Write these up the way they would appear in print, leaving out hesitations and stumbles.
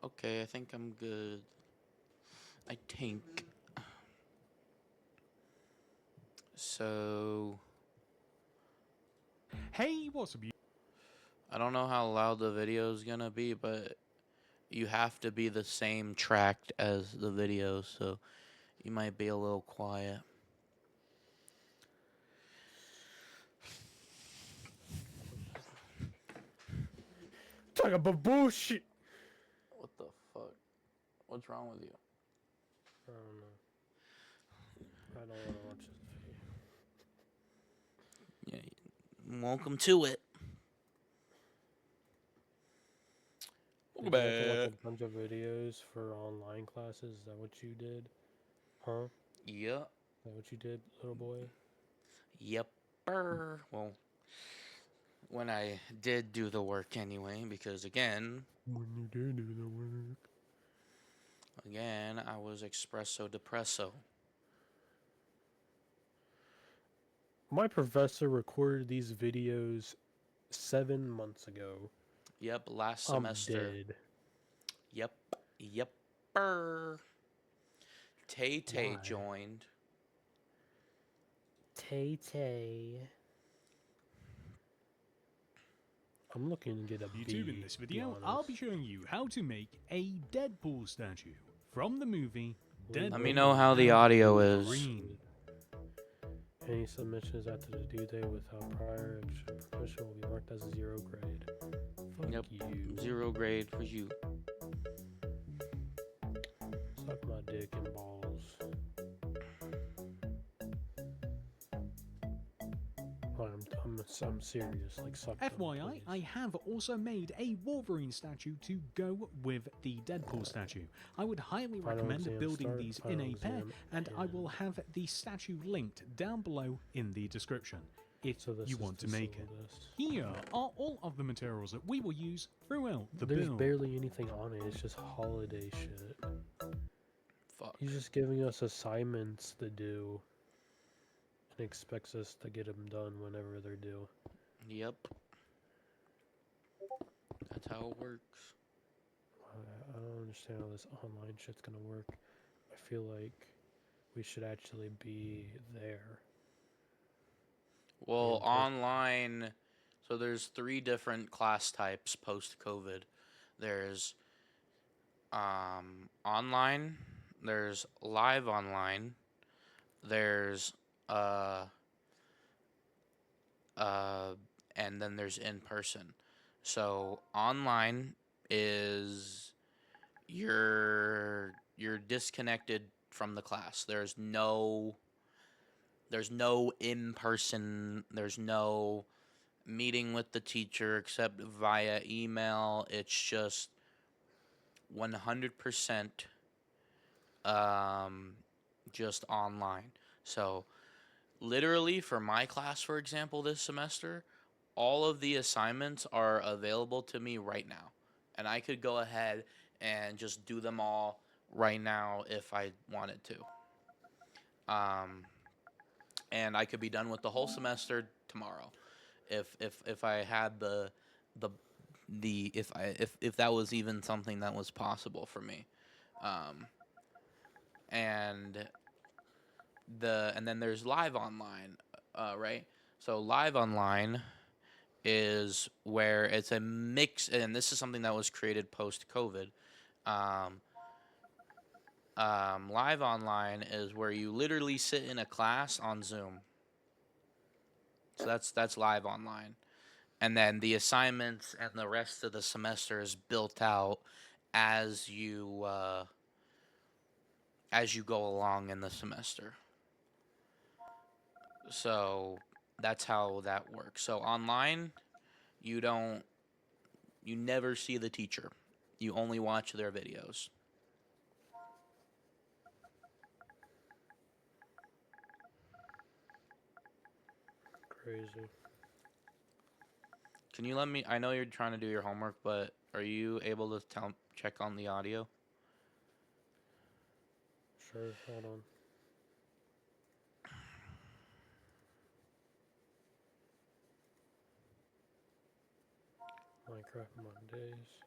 Okay, I think I'm good. I think. So, Hey, what's up? I don't know how loud the video is gonna be, but you have to be the same tracked as the video, so you might be a little quiet. Talk about bullshit. What the fuck? What's wrong with you? I don't know. I don't want to watch this video. Yeah, welcome to it. Did you have to watch a bunch of videos for online classes? Is that what you did? Huh? Yep. Is that what you did, little boy? Yep. Well, when I did do the work anyway, because again, When you did do the work. I was espresso depresso. My professor recorded these videos 7 months ago. Yep, last I'm semester. dead. Yep, yep. Tay Tay Why? joined. Tay Tay. I'm looking to get a YouTube, in B, this to be video, I'll honest. be showing you how to make a Deadpool statue from the movie Deadpool Let me know how the audio is. Wolverine. Any submissions after the due date without prior permission will be marked as 0 grade. Fuck Yep, you. 0 grade for you. Suck my dick and balls. I'm serious. Like, suck them, FYI, please. I have also made a Wolverine statue to go with the Deadpool statue. I would highly recommend building these in a pair, and I will have the statue linked down below in the description if you want to make it. Here are all of the materials that we will use throughout the There's build. barely anything on it. It's just holiday shit. Fuck. He's just giving us assignments to do and expects us to get them done whenever they're due. Yep. That's how it works. I don't understand how this online shit's gonna work. I feel like we should actually be there. Well, in person. online, so there's 3 different class types post-COVID. There's online, there's live online, there's and then there's in person. So online is you're disconnected from the class. There's no in person, there's no meeting with the teacher except via email. It's just 100% just online. So literally for my class, for example, this semester, all of the assignments are available to me right now, and I could go ahead and just do them all right now if I wanted to. And I could be done with the whole semester tomorrow, if I had the if that was even something that was possible for me. And then there's live online, right? So live online is where it's a mix, and this is something that was created post COVID. Um, Live online is where you literally sit in a class on Zoom. So that's live online, and then the assignments and the rest of the semester is built out as you go along in the semester. So that's how that works. So online, you never see the teacher. You only watch their videos. Crazy. Can you let me? I know you're trying to do your homework, but are you able to check on the audio? Sure, hold on. Minecraft Mondays.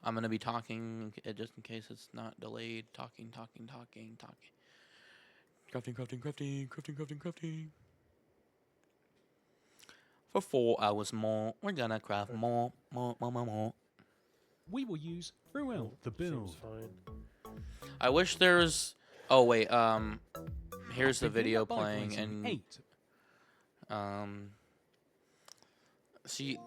I'm gonna be talking just in case it's not delayed. Talking. Crafting. For 4 hours more, we're gonna craft more. We will use throughout the build. Seems fine. I wish there was. Oh wait. Here's the Begin video by playing, placing and 8 see.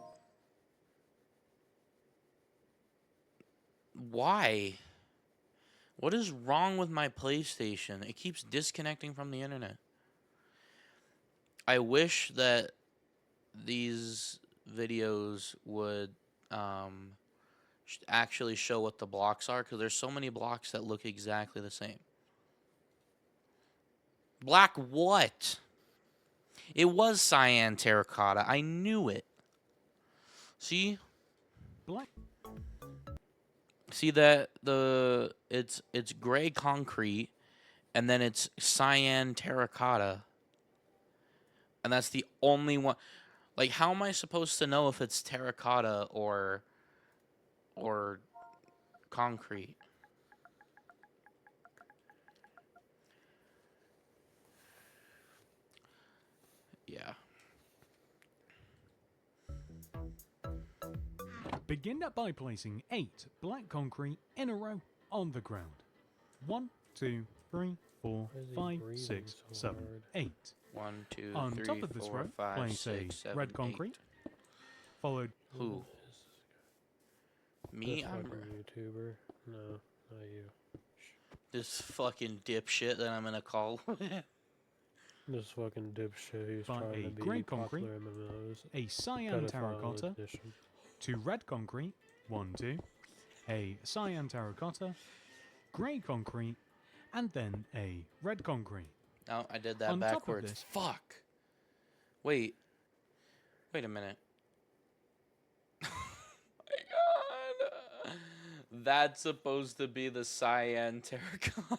Why? What is wrong with my PlayStation? It keeps disconnecting from the internet. I wish that these videos would actually show what the blocks are, because there's so many blocks that look exactly the same. Black what? It was cyan terracotta. I knew it. See? Black. See that it's gray concrete and then it's cyan terracotta. And that's the only one. Like, how am I supposed to know if it's terracotta or concrete? Yeah. Begin by placing 8 black concrete in a row on the ground. 1, 2, 3, 4, Why is he 5, breathing 6, so 7, hard? 8. 1, 2, On 3, top of this 4, row, 5, place 6, a 7, red 8. concrete, followed Who? Me? This I'm fucking YouTuber. No, not you. this fucking dipshit that I'm gonna call. This fucking dipshit who's By trying a to be grey concrete, popular MMOs. a cyan Pedophile terracotta, edition. 2 red concrete, 1, 2, a cyan terracotta, grey concrete, and then a red concrete. No, I did that On top of backwards. this- Fuck. Wait. Wait a minute. Oh my god. That's supposed to be the cyan terracotta.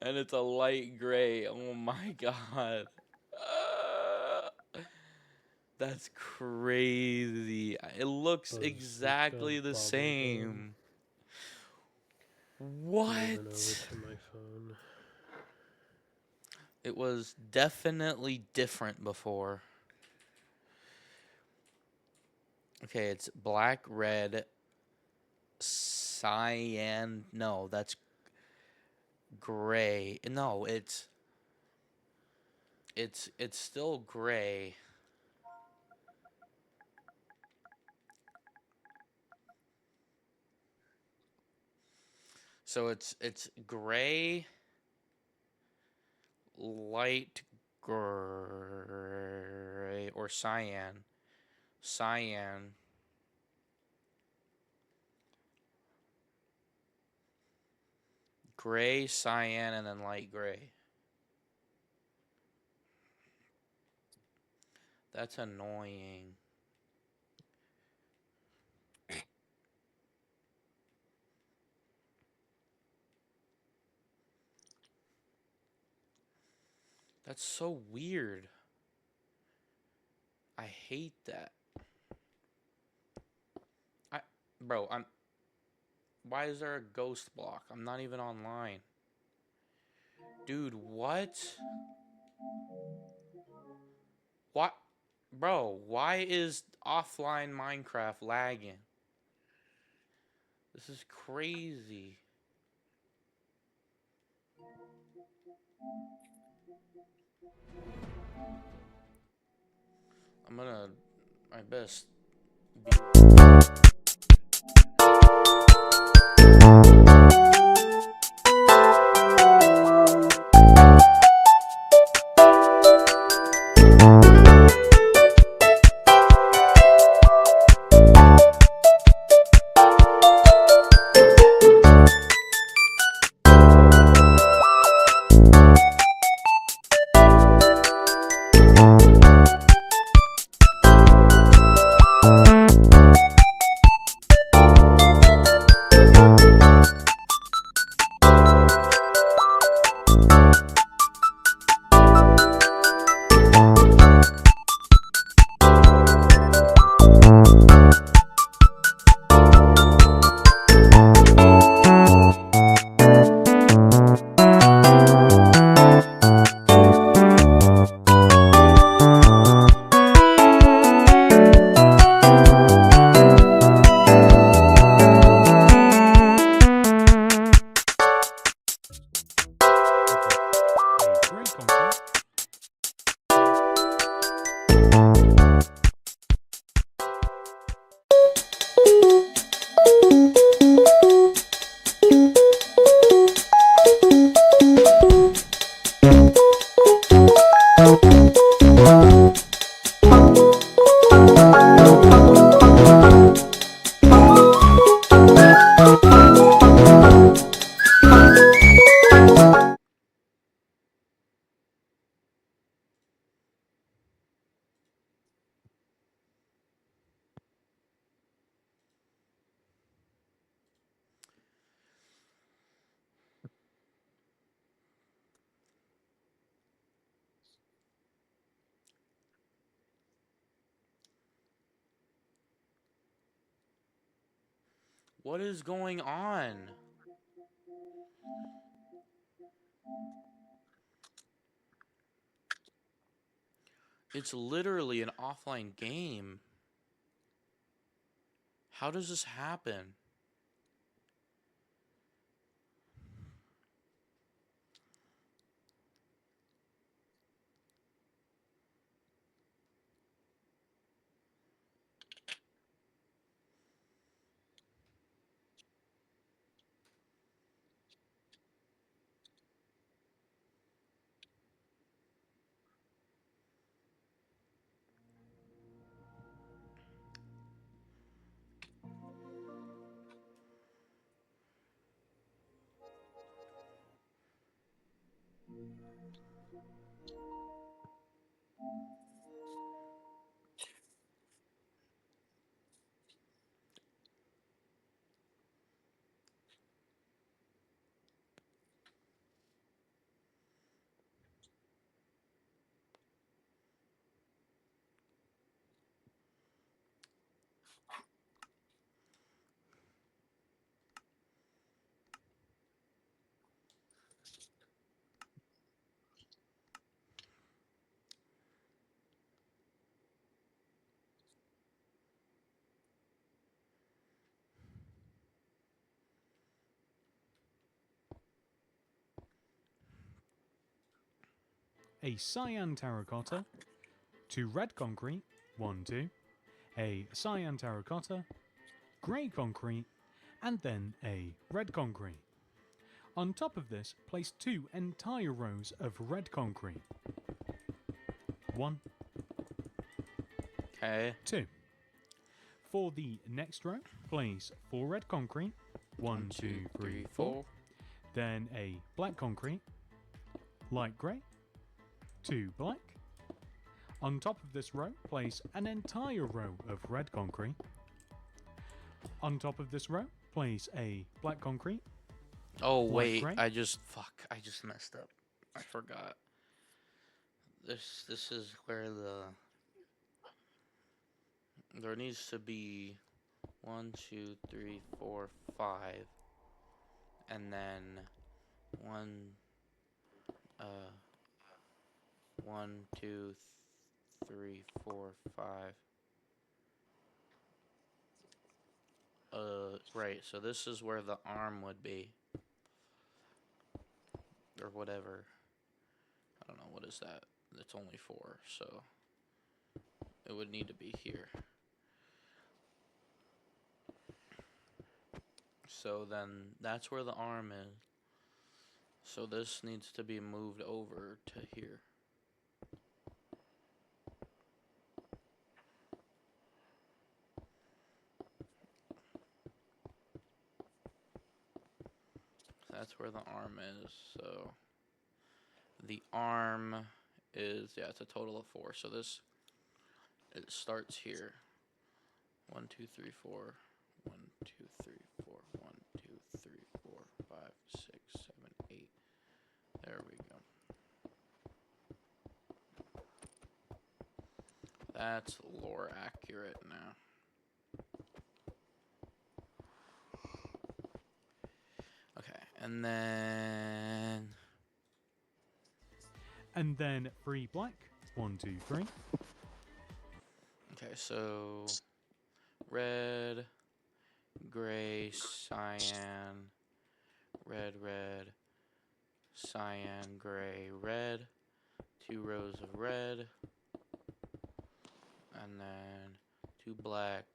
And it's a light gray. Oh my god. That's crazy. It looks Bazooka exactly the bubblegum. same. Moving What? over to my phone. It was definitely different before. Okay, it's black, red, cyan. No, that's gray. No, it's still gray. So it's gray, light gray, or cyan. Cyan. Gray, cyan, and then light gray. That's annoying. That's so weird. I hate that. Bro, why is there a ghost block? I'm not even online. Dude, what? What? Bro, why is offline Minecraft lagging? This is crazy. I'm gonna... I best... What is going on? It's literally an offline game. How does this happen? A cyan terracotta, 2 red concrete, 1, 2, a cyan terracotta, grey concrete, and then a red concrete. On top of this, place 2 entire rows of red concrete. 1, Okay. 2. For the next row, place 4 red concrete, 1, 2, 3, 4. Then a black concrete, light grey, 2 black. On top of this row, place an entire row of red concrete. On top of this row, place a black concrete. Oh wait, grey. I just messed up. I forgot. This is where there needs to be 1, 2, 3, 4, 5, and then 1, 2, 3, 4, 5. Right. So this is where the arm would be, or whatever. I don't know, what is that? It's only 4, so it would need to be here. So then that's where the arm is. So this needs to be moved over to here. That's where the arm is. So the arm is, yeah, it's a total of 4. So this, it starts here. 1, 2, 3, 4. 1, 2, 3, 4. 1, 2, 3, 4, 5, 6, 7, 8. There we go. That's lore accurate now. Okay, and then 3 black, 1, 2, 3. okay, so red, gray, cyan, red, cyan, gray, red. 2 rows of red, and then 2 black,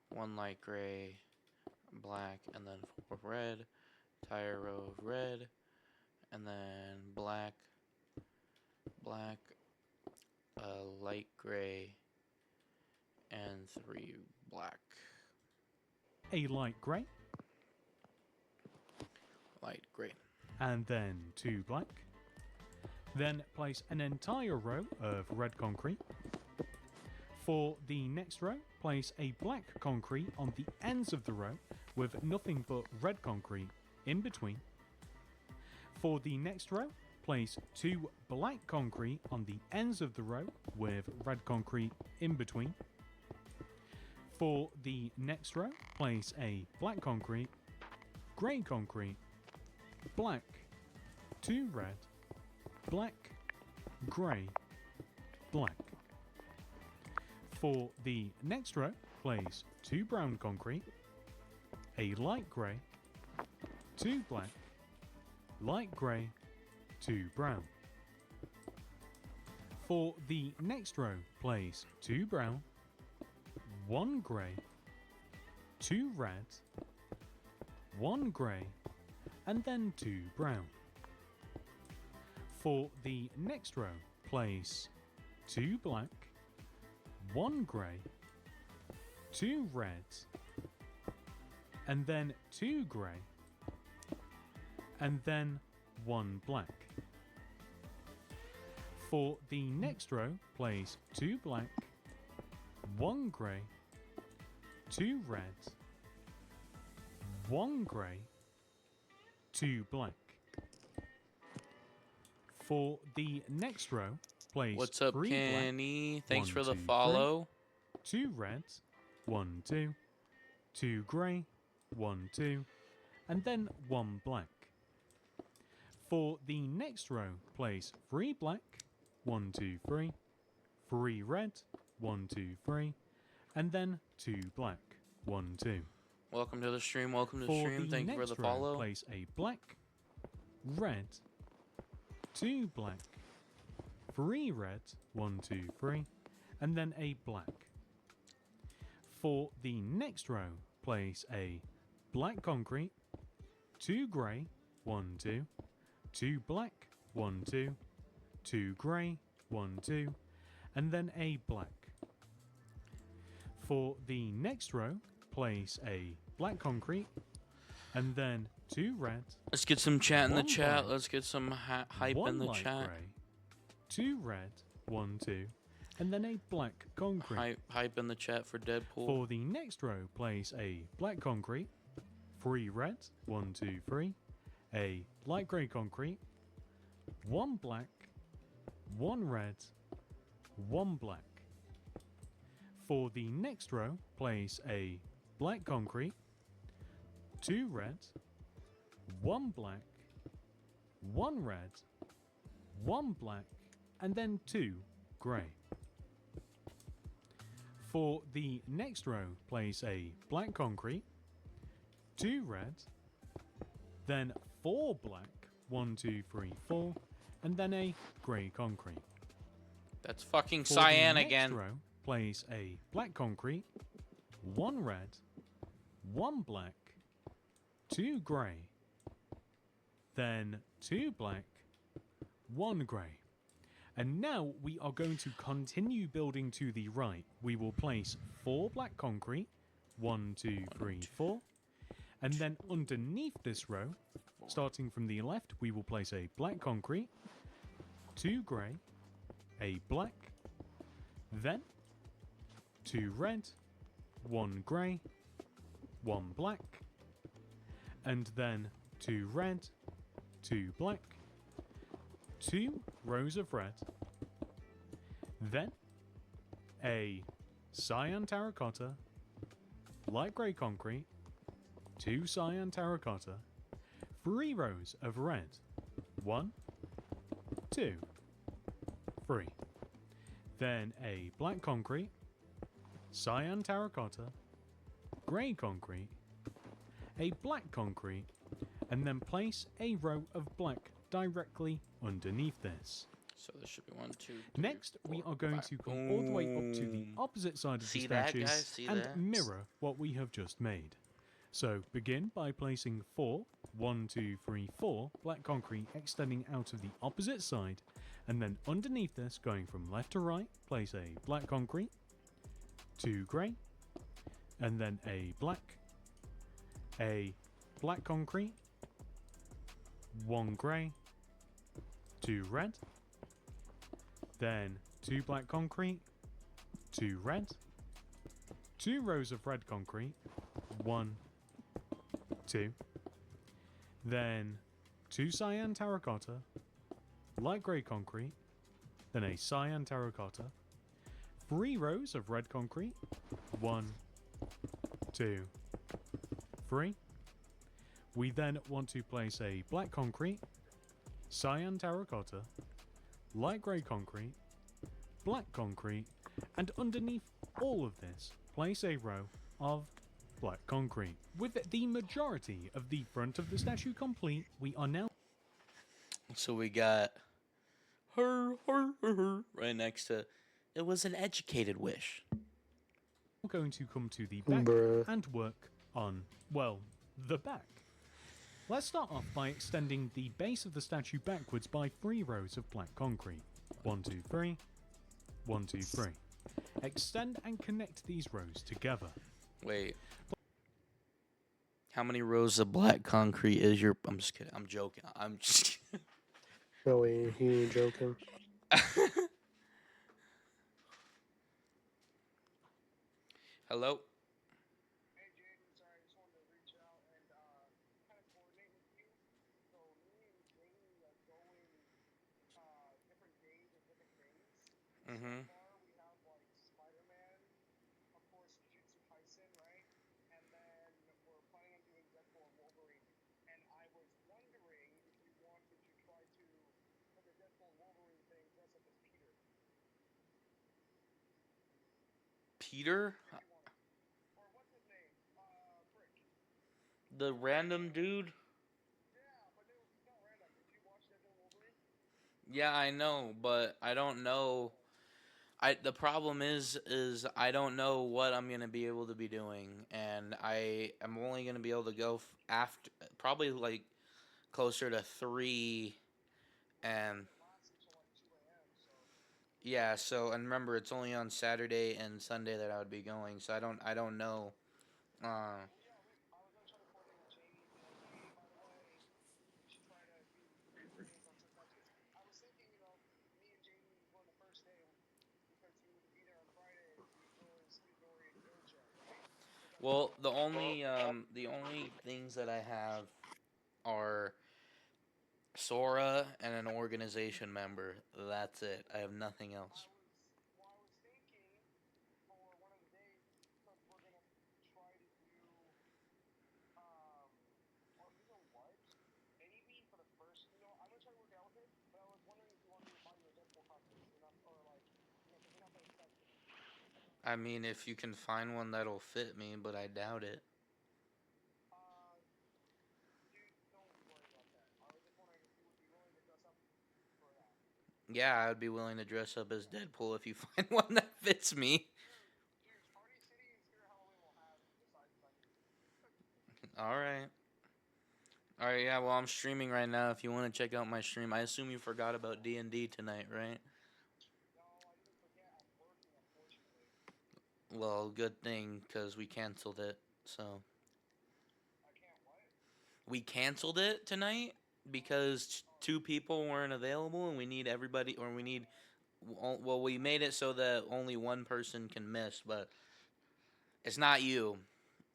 1 light gray, black, and then 4 red. Entire row of red, and then black, light gray, and 3 black. A light grey, Light gray. and then 2 black. Then place an entire row of red concrete. For the next row, place a black concrete on the ends of the row with nothing but red concrete in between. For the next row, place 2 black concrete on the ends of the row with red concrete in between. For the next row, place a black concrete, grey concrete, black, 2 red, black, grey, black. For the next row, place 2 brown concrete, a light grey, 2 black, light grey, 2 brown. For the next row, place 2 brown, 1 grey, 2 red, 1 grey, and then 2 brown. For the next row, place 2 black, 1 grey, 2 red, and then 2 grey, and then 1 black. For the next row, place 2 black, 1 grey, 2 red, 1 grey, 2 black. For the next row, place What's up, 3 Kenny? Thanks 1, for the 2, 3. follow. black, 2 red, 1, 2, 2 grey, 1, 2, and then 1 black. For the next row, place 3 black, 1, 2, 3, 3 red, 1, 2, 3, and then 2 black, 1, 2. Welcome to the stream. Welcome to the For stream. the Thank you for next the row, follow. place a black, red, 2 black, 3 red, 1, 2, 3, and then a black. For the next row, place a black concrete, 2 grey, 1, 2, 2 black, 1, 2, 2 grey, 1, 2, and then a black. For the next row, place a black concrete, and then 2 red, Let's get some chat in the 1 chat. black, Let's get some hype 1 in the light chat. grey, 2 red, 1, 2, and then a black concrete. Hype in the chat for Deadpool. For the next row, place a black concrete, 3 red, 1, 2, 3, a light grey concrete, 1 black, 1 red, 1 black. For the next row, place a black concrete, 2 red, 1 black, 1 red, 1 black, and then 2 grey. For the next row, place a black concrete, 2 red, then 4 black, 1, 2, 3, 4, and then a grey concrete. That's fucking For cyan the next again. row, place a black concrete, 1 red, 1 black, 2 grey, then 2 black, 1 grey. And now we are going to continue building to the right. We will place 4 black concrete, 1, 2, 3, 4. And then underneath this row, starting from the left, we will place a black concrete, 2 grey, a black, then 2 red, 1 grey, 1 black, and then 2 red, 2 black, 2 rows of red, then a cyan terracotta, light grey concrete, 2 cyan terracotta, 3 rows of red, 1, 2, 3, then a black concrete, cyan terracotta, grey concrete, a black concrete, and then place a row of black directly underneath this. So there should be 1, 2, 3, Next, we 4, are going 5. to come all the way up to the Boom. opposite side of the See that, statue guys? See and that? mirror what we have just made. So begin by placing 4, 1, 2, 3, 4 black concrete extending out of the opposite side, and then underneath this, going from left to right, place a black concrete, 2 grey, and then a black concrete, 1 grey, 2 red, then 2 black concrete, 2 red, 2 rows of red concrete, 1, 2, then 2 cyan terracotta, light grey concrete, then a cyan terracotta, 3 rows of red concrete, 1, 2, 3. We then want to place a black concrete, cyan terracotta, light grey concrete, black concrete, and underneath all of this, place a row of black concrete. With the majority of the front of the statue complete, we are now So we got her right next to. It was an educated wish. going to come to the back Bruh. and work on, well, the back. Let's start off by extending the base of the statue backwards by 3 rows of black concrete. 1, 2, 3. 1, 2, 3. Extend and connect these rows together. Wait. How many rows of black concrete is your? I'm just kidding. I'm joking. I'm just. No, he ain't joking. Hello. Hey Jaden, sorry, I just wanted to reach out and kind of coordinate with you. So me and Jamie are going different days of different things. Mm-hmm. So far we have like Spider-Man, of course Jujutsu Kaisen, right? And then we're planning on doing Deadpool and Wolverine. And I was wondering if you wanted to try to, for the Deadpool and Wolverine thing, dress up as Peter. Peter, If you want. Or what's his name? Frick. the random dude. Yeah, but he's not random. Did you watch Deadpool and Wolverine? Yeah, I know, but I don't know. The problem is I don't know what I'm gonna be able to be doing, and I am only gonna be able to go after probably like closer to 3, and Last until like 2 a.m. So yeah. So and remember, it's only on Saturday and Sunday that I would be going, so I don't know. well, yeah, I was gonna try to coordinate with Jamie and be like, hey, by the way, we should try to do 3 days on certain times. Because I was thinking, me and Jamie going the first day because you need to be there on Friday because Midori and Ilja, right? So that's Well, one. the only things that I have are Sora and an organization member. That's it. I have nothing else. I was thinking for one of the days because we're gonna try to do or you know what? Maybe for the first, I'm gonna try to work out with it. But I was wondering if you wanted me to buy you a Deadpool costume, enough or like, because they're not that expensive. I mean, if you can find one that'll fit me, but I doubt it. Uh, dude, don't worry about that. I was just wondering if you would be willing to dress up for that. Yeah, I would be willing to dress up as Deadpool if you find one that fits me. Dude, Party City and Spirit Halloween will have besides Sunday. All right. All right. Yeah. Well, I'm streaming right now. If you want to check out my stream, I assume you forgot about D&D tonight, right? No, I didn't forget. I'm working, unfortunately. Well, good thing because we canceled it. So I can't what? we canceled it tonight because 2 people weren't available, and we need everybody, or we need. Well, we made it so that only one person can miss, but it's not you.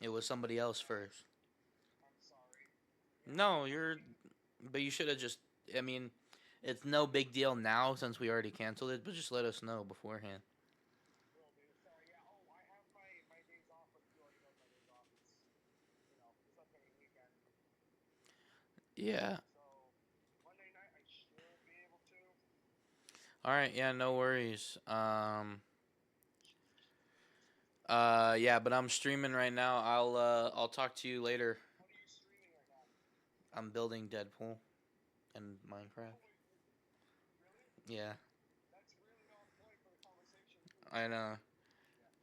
It was somebody else first. I'm sorry. No, you're. But you should have just. I mean, it's no big deal now since we already canceled it, but just let us know beforehand. Will do. Sorry. Yeah. Oh, I have my days off, but you already know my days off. It's upcoming weekend. Yeah. So Monday night I should be able to. All right. Yeah. No worries. Yeah, but I'm streaming right now. I'll talk to you later. What are you streaming right now? I'm building Deadpool and Minecraft. Oh, really? Yeah, That's really on point for the conversation too. I know. Yeah.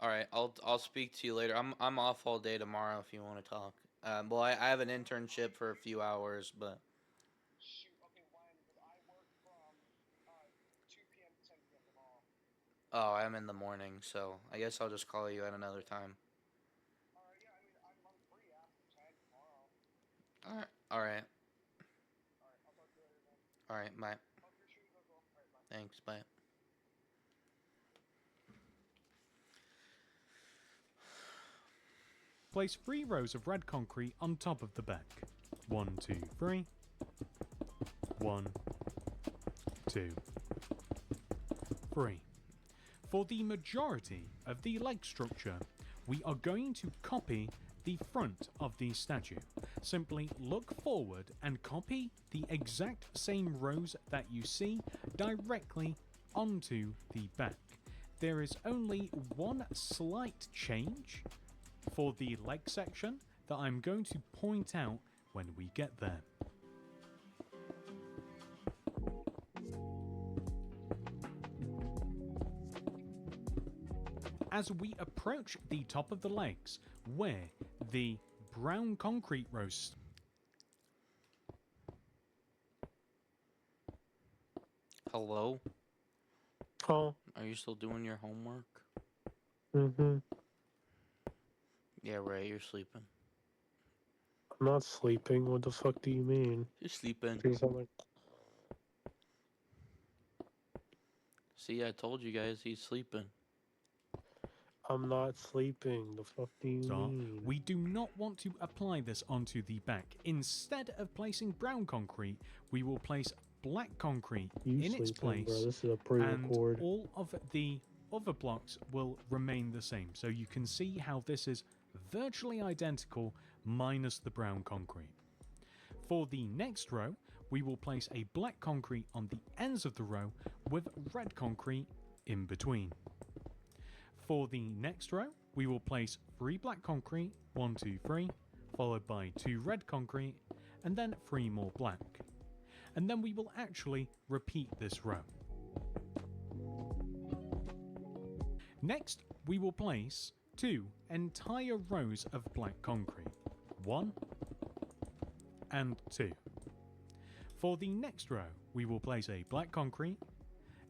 All right, I'll speak to you later. I'm off all day tomorrow if you want to talk. Well, I have an internship for a few hours, but Shoot. Okay, when? Because I work from 2 p.m. to 10 p.m. tomorrow. oh, I'm in the morning, so I guess I'll just call you at another time. Yeah. I mean, I'm free after 10 tomorrow. All right, all right, All right. I'll talk to you later, man. all right. Bye. Hope your shoe goes well. All right. Bye. Thanks. Bye. Place 3 rows of red concrete on top of the back. 1, 2, 3. 1, 2, 3. For the majority of the leg structure, we are going to copy the front of the statue. Simply look forward and copy the exact same rows that you see directly onto the back. There is only one slight change for the leg section that I'm going to point out when we get there. As we approach the top of the legs, where the brown concrete roast. Hello? Oh. Are you still doing your homework? Mm-hmm. Yeah, Ray, you're sleeping. I'm not sleeping. What the fuck do you mean? You're sleeping. Because I'm like, See, I told you guys he's sleeping. I'm not sleeping. The fuck do you mean? We do not want to apply this onto the back. Instead of placing brown concrete, we will place black concrete in its place, bro. This is a and pre-record. all of the other blocks will remain the same. So you can see how this is virtually identical minus the brown concrete. For the next row, we will place a black concrete on the ends of the row with red concrete in between. For the next row, we will place 3 black concrete, 1, 2, 3, followed by 2 red concrete, and then 3 more black. And then we will actually repeat this row. Next, we will place 2 entire rows of black concrete. 1 and 2. For the next row, we will place a black concrete,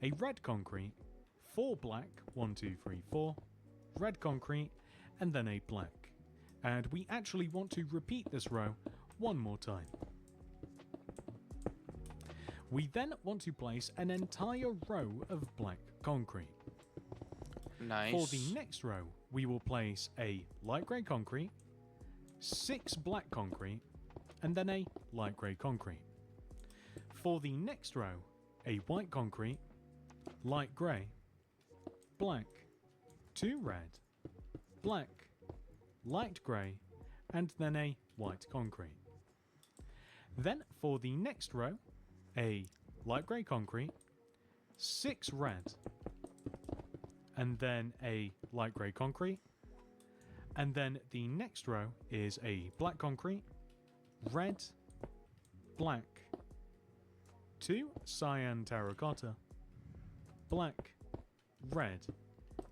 a red concrete, 4 black, 1, 2, 3, 4, red concrete, and then a black. And we actually want to repeat this row one more time. We then want to place an entire row of black concrete. Nice. For the next row, we will place a light grey concrete, 6 black concrete, and then a light grey concrete. For the next row, a white concrete, light grey, black, 2 red, black, light grey, and then a white concrete. Then for the next row, a light grey concrete, 6 red, and then a light grey concrete. And then the next row is a black concrete, red, black, 2 cyan terracotta, black, red,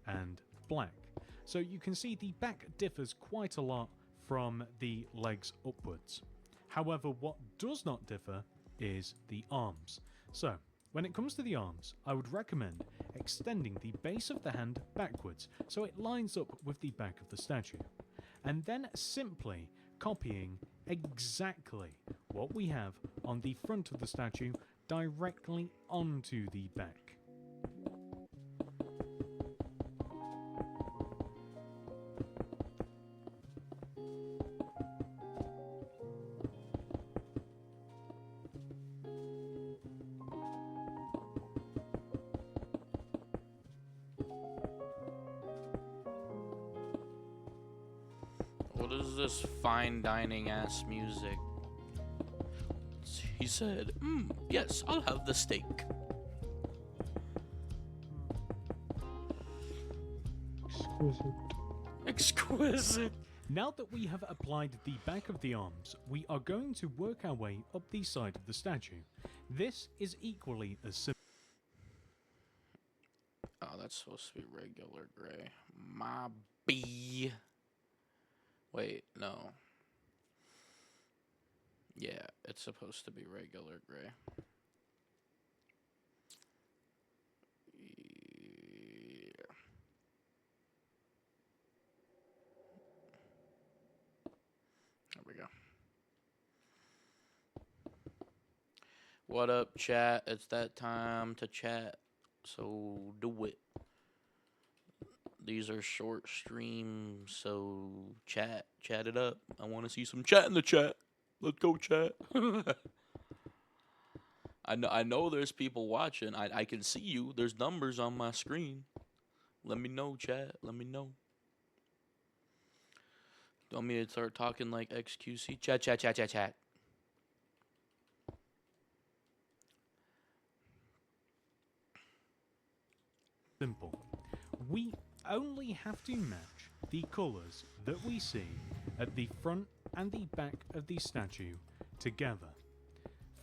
and black. So you can see the back differs quite a lot from the legs upwards. However, what does not differ is the arms. So when it comes to the arms, I would recommend extending the base of the hand backwards so it lines up with the back of the statue, and then simply copying exactly what we have on the front of the statue directly onto the back. What is this fine dining ass music? He said, yes, I'll have the steak. Exquisite. Exquisite. Now that we have applied the back of the arms, we are going to work our way up the side of the statue. This is equally as simple. Oh, that's supposed to be regular gray. My B. Wait, no. Yeah, it's supposed to be regular gray. Yeah. There we go. What up, chat? It's that time to chat. So do it. These are short streams, so chat it up. I want to see some chat in the chat. Let's go, chat. I know there's people watching. I can see you. There's numbers on my screen. Let me know, chat. Let me know. Do you want me to start talking like XQC? Chat, chat, chat, chat, chat. Simple. We only have to match the colours that we see at the front and the back of the statue together.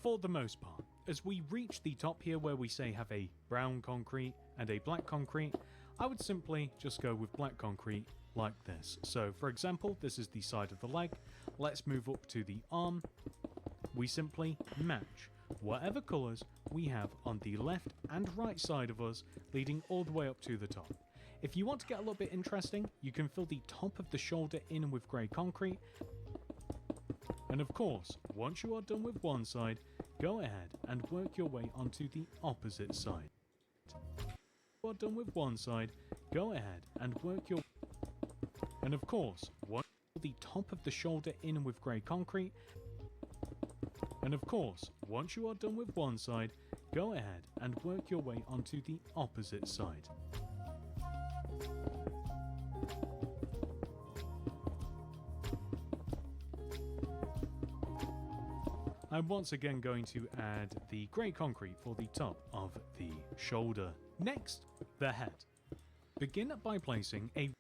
For the most part, as we reach the top here where we say have a brown concrete and a black concrete, I would simply just go with black concrete like this. So for example, this is the side of the leg. Let's move up to the arm. We simply match whatever colours we have on the left and right side of us, leading all the way up to the top. If you want to get a little bit interesting, you can fill the top of the shoulder in with grey concrete. And of course, once you are done with one side, go ahead and work your way onto the opposite side. You are done with one side, go ahead and work your... And of course, once you fill the top of the shoulder in with grey concrete. And of course, once you are done with one side, go ahead and work your way onto the opposite side. I'm once again going to add the grey concrete for the top of the shoulder. Next, the head. Begin by placing a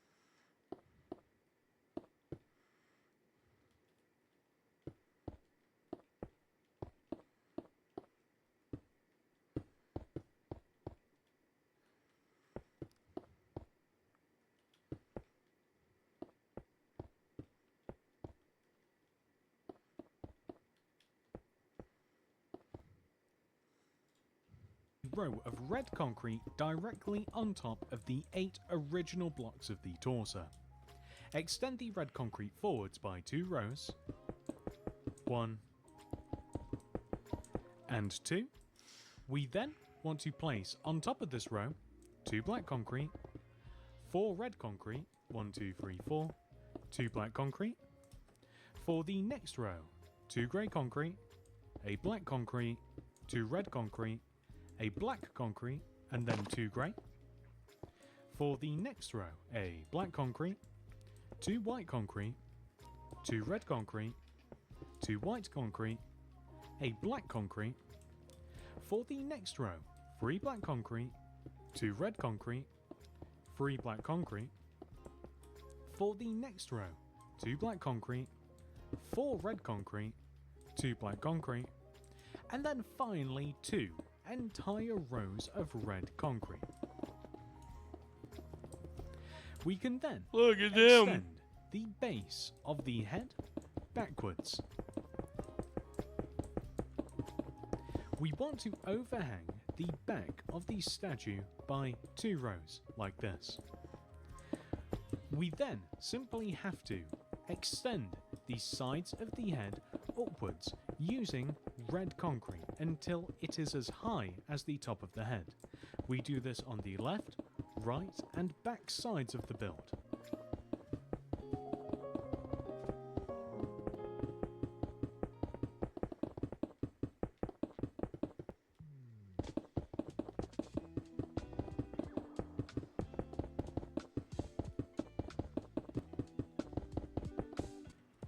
row of red concrete directly on top of the 8 original blocks of the torso. Extend the red concrete forwards by 2 rows. 1 and 2. We then want to place on top of this row 2 black concrete, 4 red concrete, 1, 2, 3, 4, 2 black concrete. For the next row, 2 grey concrete, a black concrete, 2 red concrete, a black concrete, and then 2 grey. For the next row, a black concrete, 2 white concrete, 2 red concrete, 2 white concrete, a black concrete. For the next row, 3 black concrete, 2 red concrete, 3 black concrete. For the next row, 2 black concrete, 4 red concrete, 2 black concrete, and then finally 2 entire rows of red concrete. We can then Look at extend them. the base of the head backwards. We want to overhang the back of the statue by 2 rows, like this. We then simply have to extend the sides of the head upwards using red concrete until it is as high as the top of the head. We do this on the left, right and back sides of the build.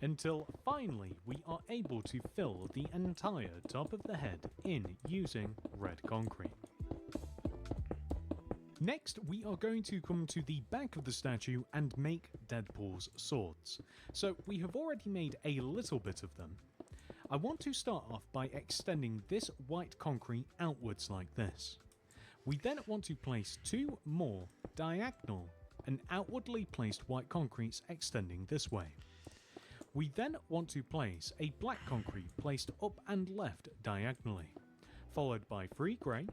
Until finally we are able to fill the entire top of the head in using red concrete. Next, we are going to come to the back of the statue and make Deadpool's swords. So we have already made a little bit of them. I want to start off by extending this white concrete outwards like this. We then want to place 2 more diagonal and outwardly placed white concretes extending this way. We then want to place a black concrete placed up and left diagonally, followed by 3 grey,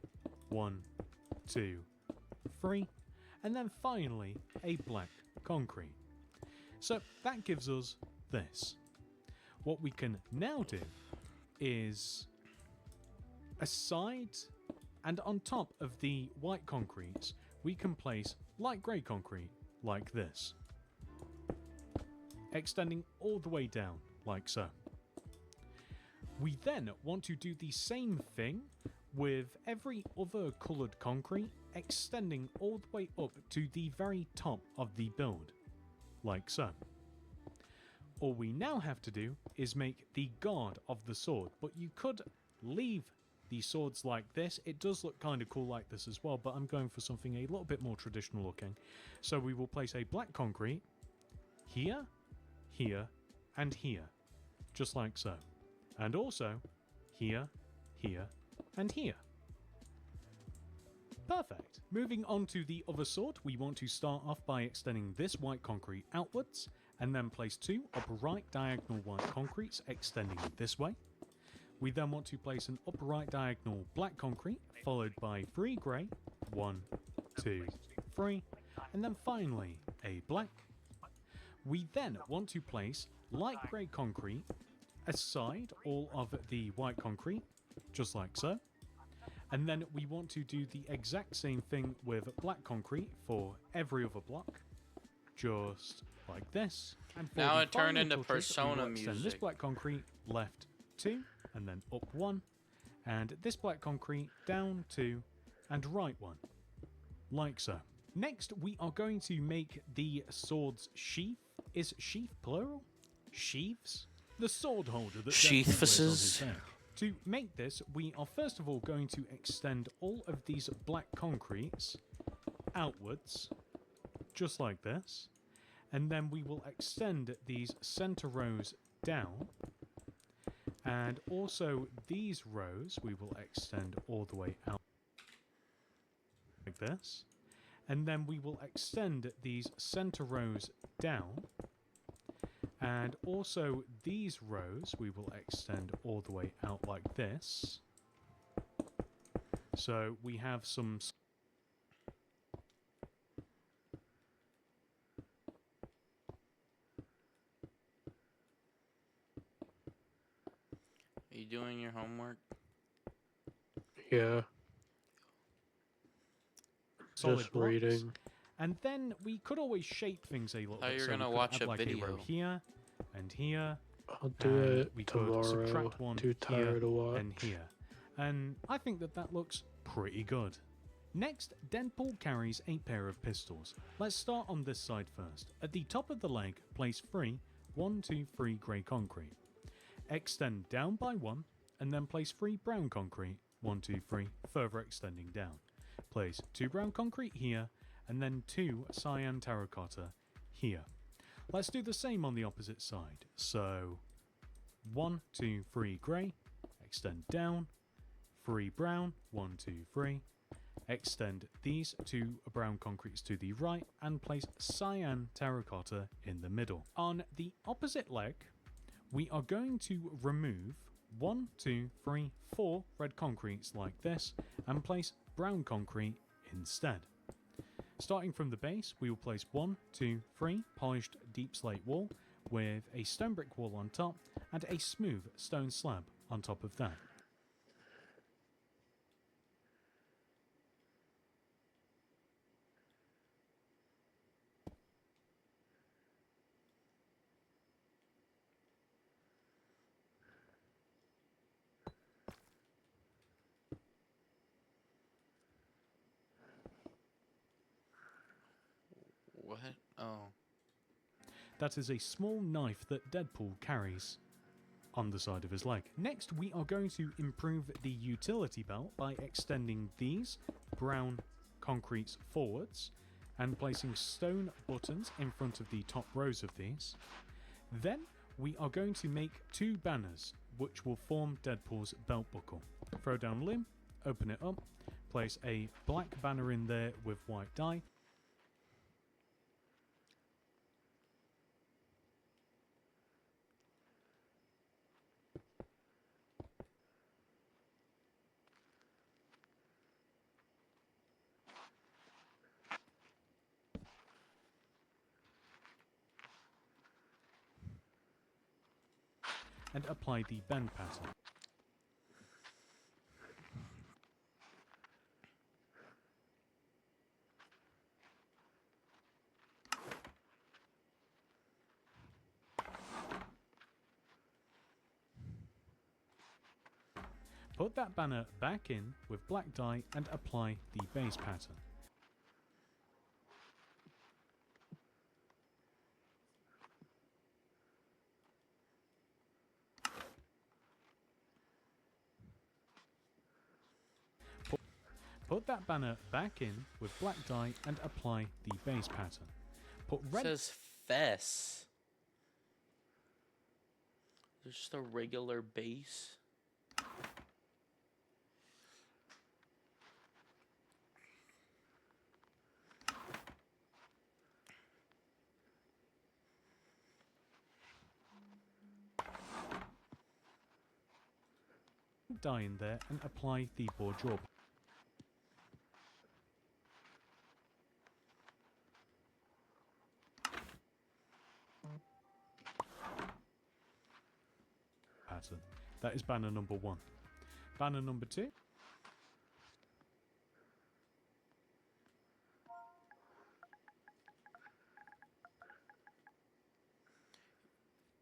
1, 2, 3, and then finally a black concrete. So that gives us this. What we can now do is aside and on top of the white concretes, we can place light grey concrete like this, extending all the way down like so. We then want to do the same thing with every other coloured concrete extending all the way up to the very top of the build, like so. All we now have to do is make the guard of the sword, but you could leave the swords like this. It does look kind of cool like this as well, but I'm going for something a little bit more traditional looking. So we will place a black concrete here, here, and here, just like so. And also here, here, and here. Perfect. Moving on to the other sword, we want to start off by extending this white concrete outwards, and then place 2 upright diagonal white concretes extending this way. We then want to place an upright diagonal black concrete, followed by 3 grey, 1, 2, 3, and then finally a black. We then want to place light grey concrete aside all of the white concrete, just like so. And then we want to do the exact same thing with black concrete for every other block, just like this. And for Now the it turned final into touches, we Persona will extend this music. black concrete left 2, and then up 1, and this black concrete down 2, and right 1, like so. Next, we are going to make the sword's sheath. Is sheath plural? Sheaths? The sword holder that Deadpool wears on his head. To make this, we are first of all going to extend all of these black concretes outwards, just like this, and then we will extend these center rows down, and also these rows we will extend all the way out like this, and then we will extend these center rows down, and also these rows we will extend all the way out like this. So we have some Are you doing your homework? Yeah. solid Just blocks. reading. And then we could always shape things a little Thought bit. you were So we gonna could watch add a like a row video. here and here. I'll do and it we could tomorrow. subtract one Too here tired to watch. and here. And I think that that looks pretty good. Next, Deadpool carries a pair of pistols. Let's start on this side first. At the top of the leg, place 3 1, 2, 3 grey concrete. Extend down by 1, and then place 3 brown concrete, 1, 2, 3, further extending down. Place 2 brown concrete here, and then 2 cyan terracotta here. Let's do the same on the opposite side. So 1, 2, 3 grey, extend down, 3 brown, 1, 2, 3. Extend these 2 brown concretes to the right and place cyan terracotta in the middle. On the opposite leg, we are going to remove 1, 2, 3, 4 red concretes like this and place brown concrete instead. Starting from the base, we will place 1, 2, 3 polished deep slate wall with a stone brick wall on top and a smooth stone slab on top of that. What? Oh. That is a small knife that Deadpool carries on the side of his leg. Next, we are going to improve the utility belt by extending these brown concretes forwards and placing stone buttons in front of the top rows of these. Then we are going to make 2 banners which will form Deadpool's belt buckle. Throw down limb, open it up, place a black banner in there with white dye. And apply the bend pattern. Put that banner back in with black dye and apply the base pattern. Put that banner back in with black dye and apply the base pattern. Put It red. says Fess. There's just a regular base. Dye in there and apply the bordeaux pattern. That is banner number 1. Banner number 2.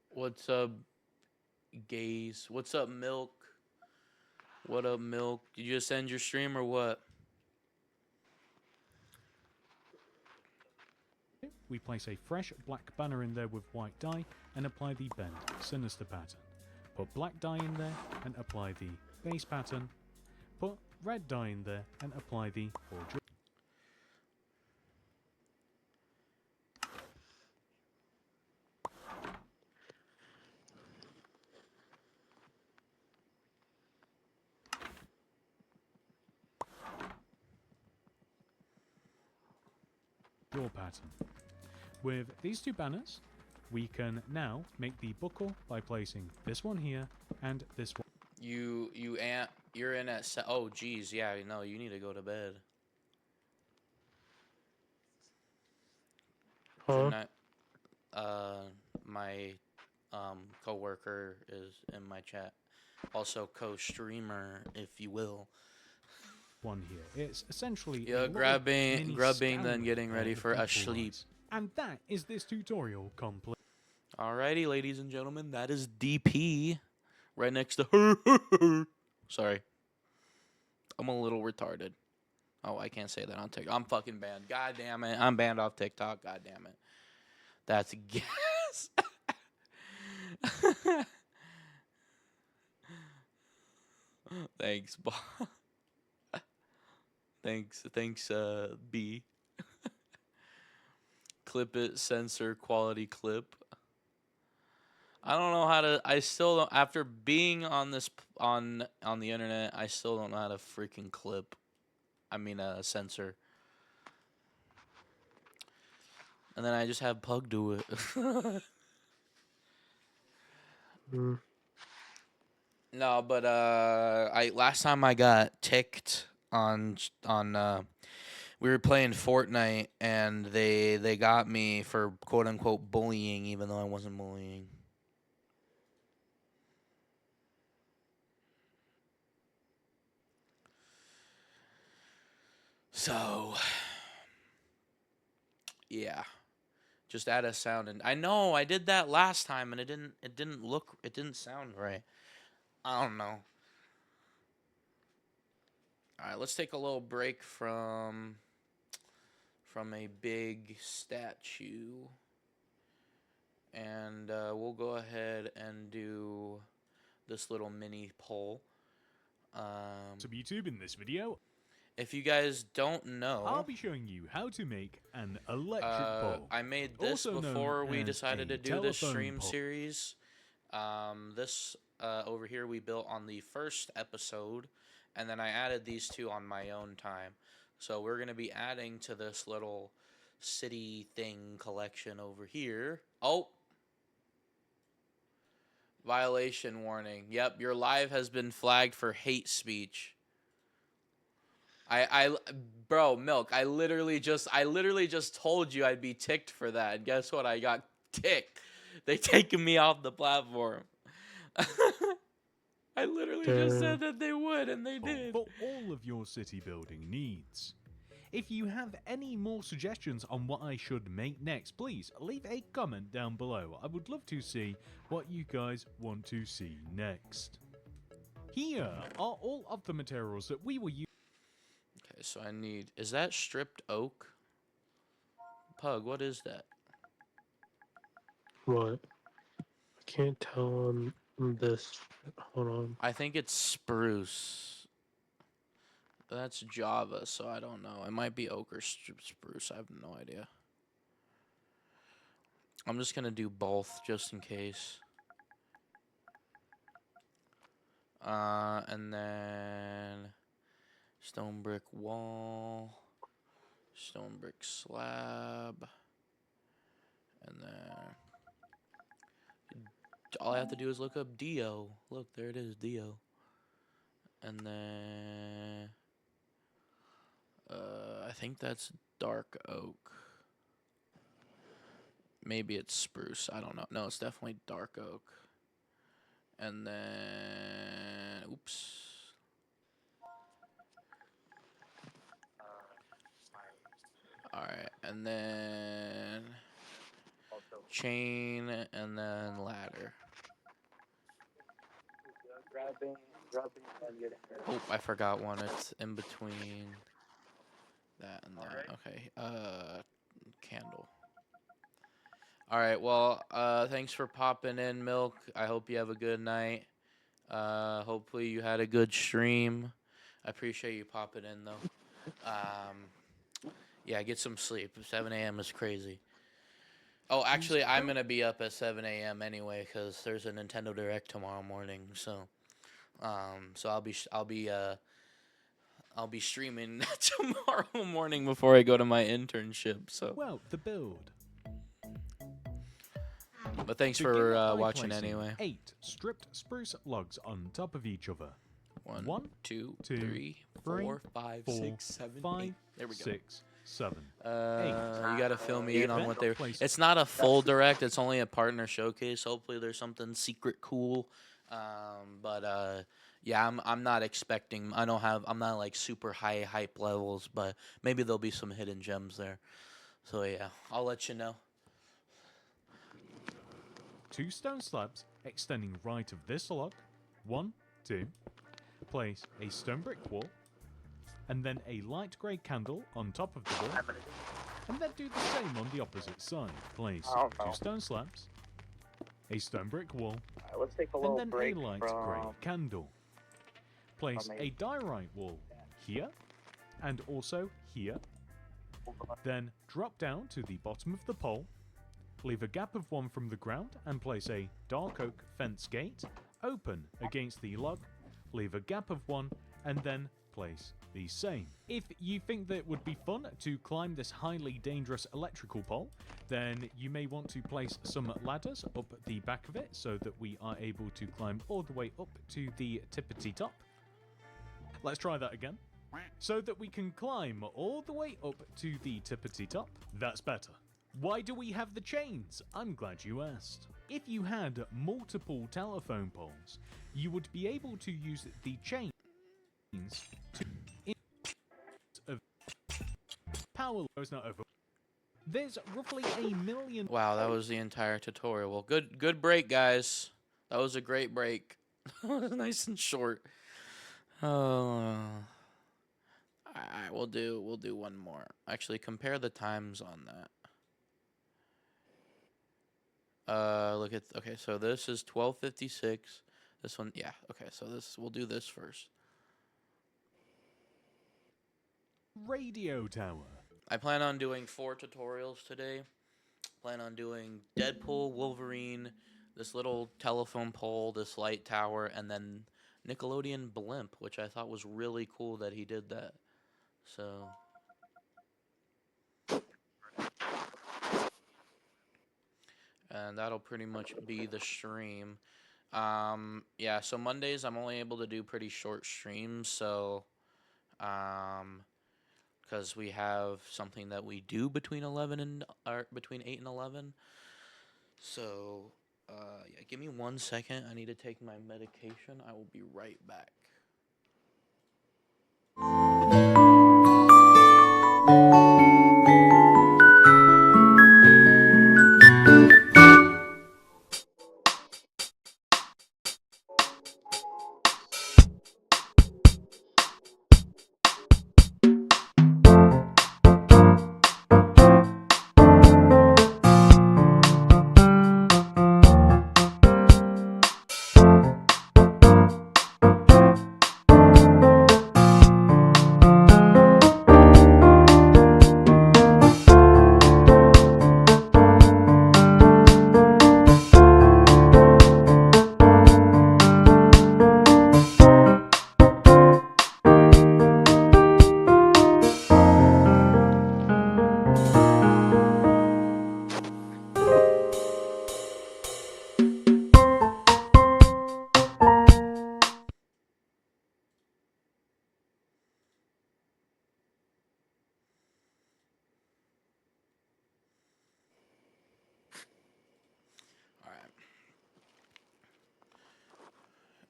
What's up, gays? What's up, Milk? What up, Milk? Did you just end your stream or what? We place a fresh black banner in there with white dye and apply the bend sinister pattern. Put black dye in there and apply the base pattern. Put red dye in there and apply the bordeaux. Pattern. With these 2 banners, we can now make the buckle by placing this one here and this one. You're in at oh geez, yeah, no, you need to go to bed. Huh? My coworker is in my chat. Also co-streamer, if you will. One here. It's essentially grubbing, then getting ready for a sleep. And that is this tutorial complete. Alrighty, ladies and gentlemen, that is DP right next to her. Sorry, I'm a little retarded. Oh, I can't say that on TikTok. I'm fucking banned. God damn it, I'm banned off TikTok. God damn it, that's gas. Thanks, Bob. Thanks, B. Clip it, censor, quality clip. I don't know how to. I still don't. After being on this on the internet, I still don't know how to freaking clip. I mean, censor. And then I just have Pug do it. No, but last time I got ticked on we were playing Fortnite and they got me for quote unquote bullying even though I wasn't bullying. So yeah. Just add a sound, and I know I did that last time and it didn't sound right. I don't know. All right, let's take a little break from a big statue, and we'll go ahead and do this little mini poll. To YouTube in this video, if you guys don't know, I'll be showing you how to make an electric pole. I made this also before known we as decided a to do this telephone stream pole. series. This over here we built on the first episode, and then I added these 2 on my own time. So we're going to be adding to this little city thing collection over here. Oh! Violation warning. Yep, your live has been flagged for hate speech. Bro, Milk, I literally just told you I'd be ticked for that, and guess what? I got ticked. They taken me off the platform. I literally just said that they would, and they did. For all of your city building needs. If you have any more suggestions on what I should make next, please leave a comment down below. I would love to see what you guys want to see next. Here are all of the materials that we will use. Okay, so I need... Is that stripped oak? Pug, what is that? What? I can't tell on this. Hold on. I think it's spruce. That's Java, so I don't know. It might be oak or spruce. I have no idea. I'm just gonna do both just in case. And then stone brick wall, stone brick slab, and then all I have to do is look up Dio. Look, there it is, Dio. And then I think that's dark oak. Maybe it's spruce. I don't know. No, it's definitely dark oak. And then, oops. All right, and then chain, and then ladder. Oh, I forgot one. It's in between that and that. Okay. Candle. All right. Well, thanks for popping in, Milk. I hope you have a good night. Hopefully you had a good stream. I appreciate you popping in though. Yeah, get some sleep. 7 a.m. is crazy. Oh, actually, I'm gonna be up at 7 a.m. anyway because there's a Nintendo Direct tomorrow morning. So, I'll be streaming tomorrow morning before I go to my internship. So, Well, the build. but thanks Begin for by watching placing anyway. 8 stripped spruce logs on top of each other. 1, 2, 2, 3, 4, 5, 4, 6, 7, 5, 8. There we go. 6, 7. You gotta fill me in on what they. Place- It's not a full direct. It's only a partner showcase. Hopefully, there's something secret cool. Yeah, I'm not expecting. I'm not like super high hype levels, but maybe there'll be some hidden gems there. So yeah, I'll let you know. 2 stone slabs extending right of this log. 1, 2. Place a stone brick wall, and then a light grey candle on top of the wall, and then do the same on the opposite side. Place 2 stone slabs, a stone brick wall, Let's take a and little then break a light from grey candle. Place a diorite wall here, and also here. Then drop down to the bottom of the pole, leave a gap of 1 from the ground, and place a dark oak fence gate, open against the log, leave a gap of 1, and then place the same. If you think that it would be fun to climb this highly dangerous electrical pole, then you may want to place some ladders up the back of it so that we are able to climb all the way up to the tippity top. Let's try that again. So that we can climb all the way up to the tippity top. That's better. Why do we have the chains? I'm glad you asked. If you had multiple telephone poles, you would be able to use the chains to of power is not over. There's roughly 1 million. Wow, that was the entire tutorial. Well, good break, guys. That was a great break. Nice and short. Alright, we'll do one more. Actually, compare the times on that. Okay, so this is 12:56. This one, yeah, okay, so we'll do this first. Radio tower. I plan on doing 4 tutorials today. Plan on doing Deadpool, Wolverine, this little telephone pole, this light tower, and then Nickelodeon Blimp, which I thought was really cool that he did that. So and that'll pretty much be the stream. Yeah, so Mondays I'm only able to do pretty short streams, so because we have something that we do between 8 and 11. So yeah, give me 1 second. I need to take my medication. I will be right back.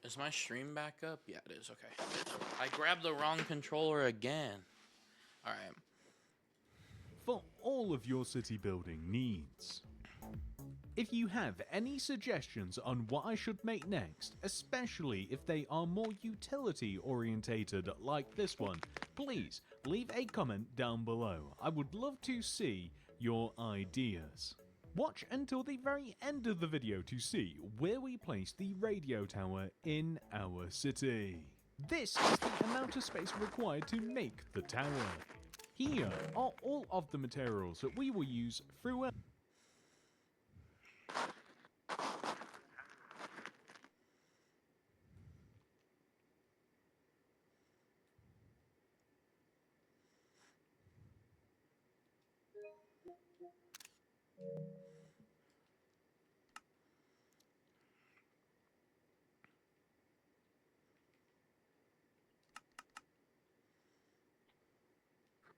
Is my stream back up? Yeah, it is. Okay. I grabbed the wrong controller again. All right. For all of your city building needs. If you have any suggestions on what I should make next, especially if they are more utility orientated like this one, please leave a comment down below. I would love to see your ideas. Watch until the very end of the video to see where we place the radio tower in our city. This is the amount of space required to make the tower. Here are all of the materials that we will use throughout.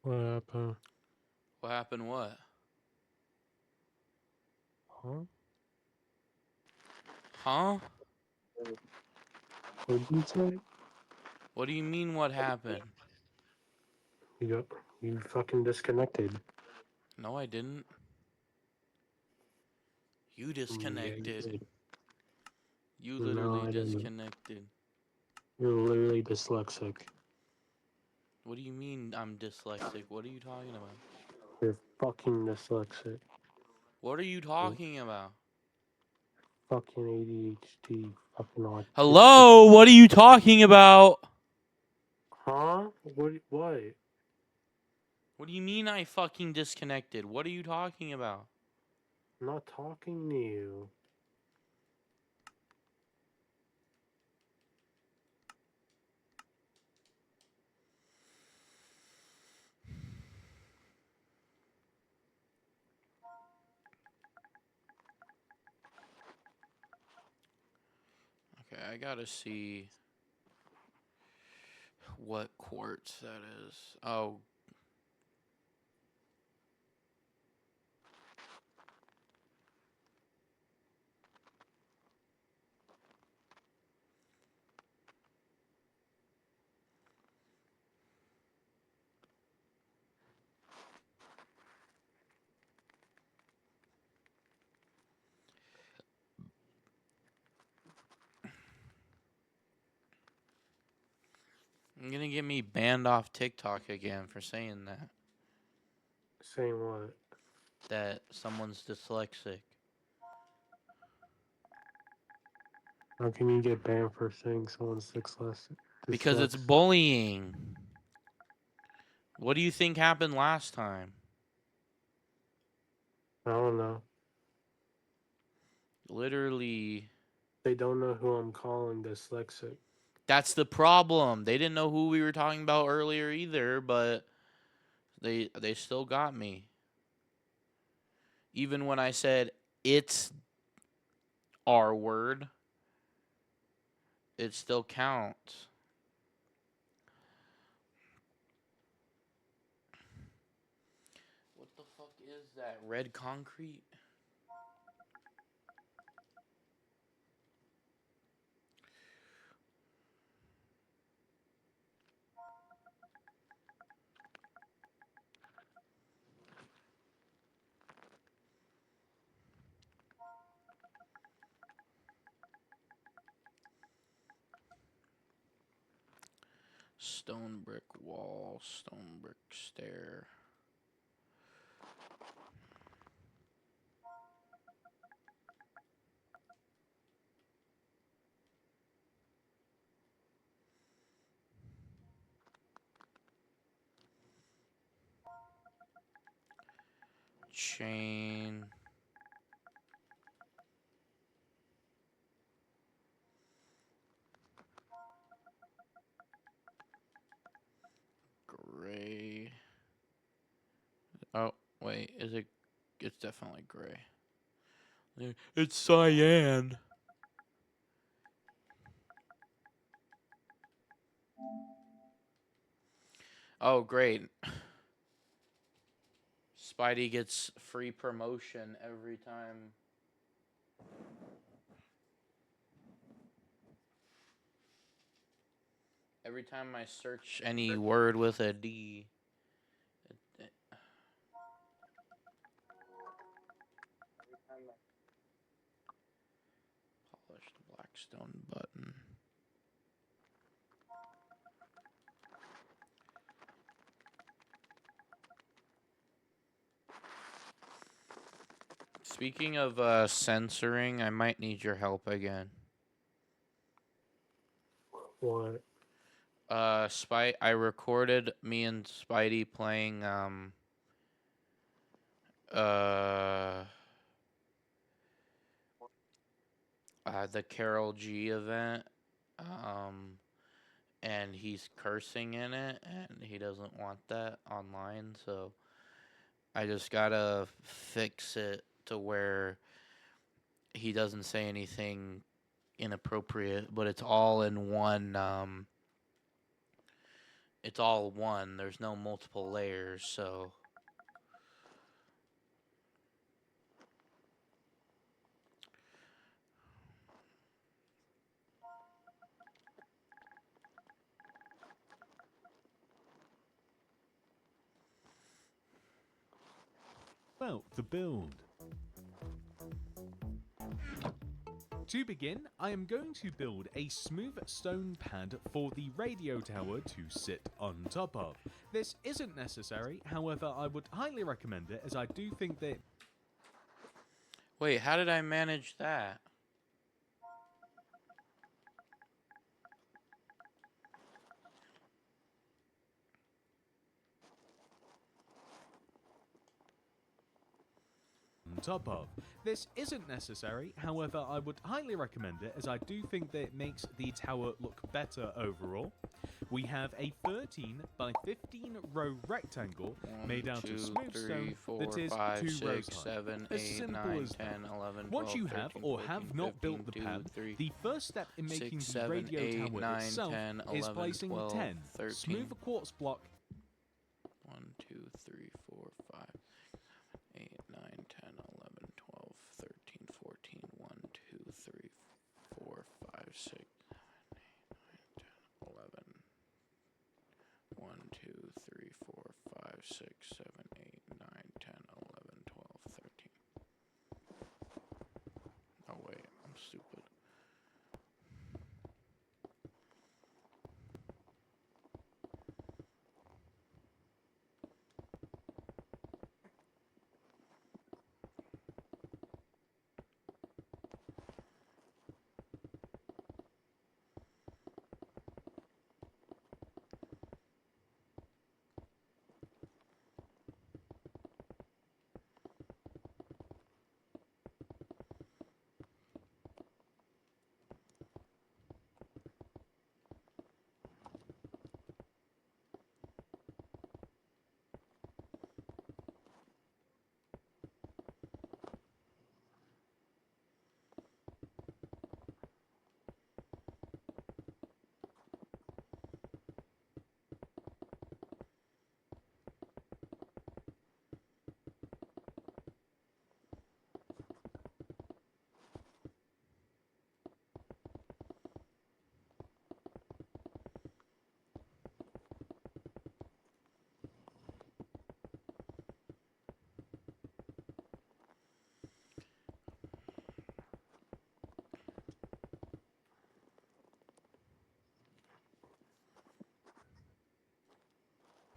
What happened? What happened? What? Huh? Huh? What did you say? What do you mean? What happened? You fucking disconnected. No, I didn't. You Yeah, you disconnected. did. You No, literally I didn't. disconnected. You're literally dyslexic. What do you mean I'm dyslexic? What are you talking about? You're fucking dyslexic. What are you talking about? Fucking ADHD. Fucking autistic. Hello? What are you talking about? Huh? What? What do you mean I fucking disconnected? What are you talking about? I'm not talking to you. Okay, I gotta see what quartz that is. Oh. You're gonna get me banned off TikTok again for saying that. Saying what? That someone's dyslexic. How can you get banned for saying someone's dyslexic? Because it's bullying. What do you think happened last time? I don't know. Literally. They don't know who I'm calling dyslexic. That's the problem. They didn't know who we were talking about earlier either, but they still got me. Even when I said it's our word, it still counts. What the fuck is that? Red concrete? Stone brick wall, stone brick stair. Chain. Gray. Oh, wait, is it? It's definitely gray. It's cyan. Oh, great. Spidey gets free promotion every time. Every time I search any word with a D, it polished blackstone button. Speaking of censoring, I might need your help again. What? I recorded me and Spidey playing uh the Carol G event. And he's cursing in it, and he doesn't want that online, so I just gotta fix it to where he doesn't say anything inappropriate, but it's all in one. It's all one. There's no multiple layers, so. About the build. To begin, I am going to build a smooth stone pad for the radio tower to sit on top of. This isn't necessary, however I would highly recommend it as I do think that Wait, how did I manage that? on top of. This isn't necessary, however I would highly recommend it as I do think that it makes the tower look better overall. We have a 13 by 15 row rectangle made out of smooth stone that is 2 rows high. As simple as 10, 11, 12, once you 13, have or 14, have not 15, built the 2, pad, 3, the first step in making 6, the 7, radio 8, tower 9, itself 10, is 11, placing 12, 10 13. smooth quartz block 1, 2, 3, 4, 5, 8, 9, 10, 11, 12, 13, 14, 1, 2, 3, 4, 5, 6, 11. 1, 2, 3, 4, 5, 6, 7, 8, 9, 10, 11, 12, 13. Oh, wait, I'm stupid.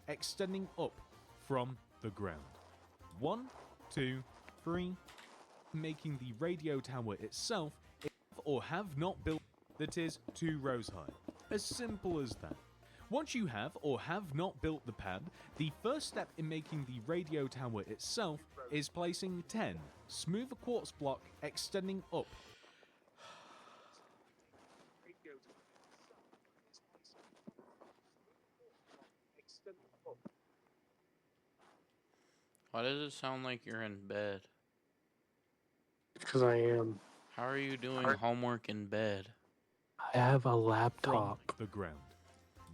extending up from the ground. 1, 2, 3, making the radio tower itself or have not built that is 2 rows high. As simple as that. Once you have or have not built the pad, the first step in making the radio tower itself is placing 10 smooth quartz block extending up. Why does it sound like you're in bed? Because I am. How are you doing homework in bed? I have a From laptop. the ground.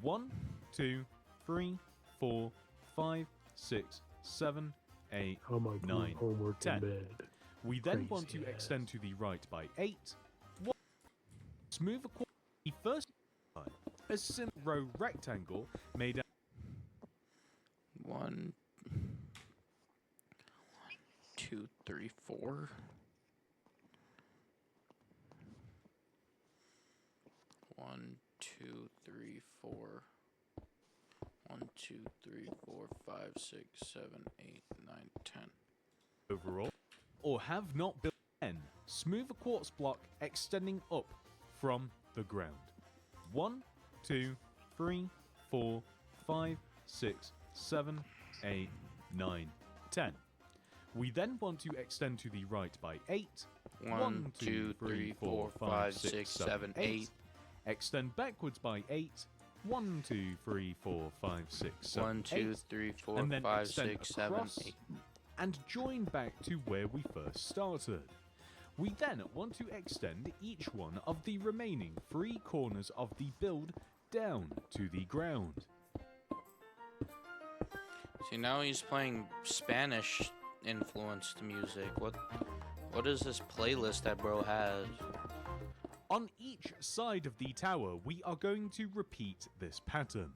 1, 2, 3, 4, 5, 6, 7, 8, How am I doing 9, homework 10. in bed? We then want to Crazy extend to the right by 8. 1. Smooth a quartz. The first A simple row rectangle made out 1, 2, 3, 4. 1, 2, 3, 4. 1, 2, 3, 4, 5, 6, 7, 8, 9, 10. overall, or have not built n smooth quartz block extending up from the ground. 1, 2, 3, 4, 5, 6, 7, 8, 9, 10. We then want to extend to the right by 8. 1, 2, 3, 4, 5, 6, 7, 8. Extend backwards by 8. 1, 2, 3, 4, 5, 6, 7, 1, 2, 8. 3, 4, And then 5, extend 6, 7, across 8. and join back to where we first started. We then want to extend each one of the remaining 3 corners of the build down to the ground. See, now he's playing Spanish influenced music. What is this playlist that bro has? On each side of the tower, we are going to repeat this pattern.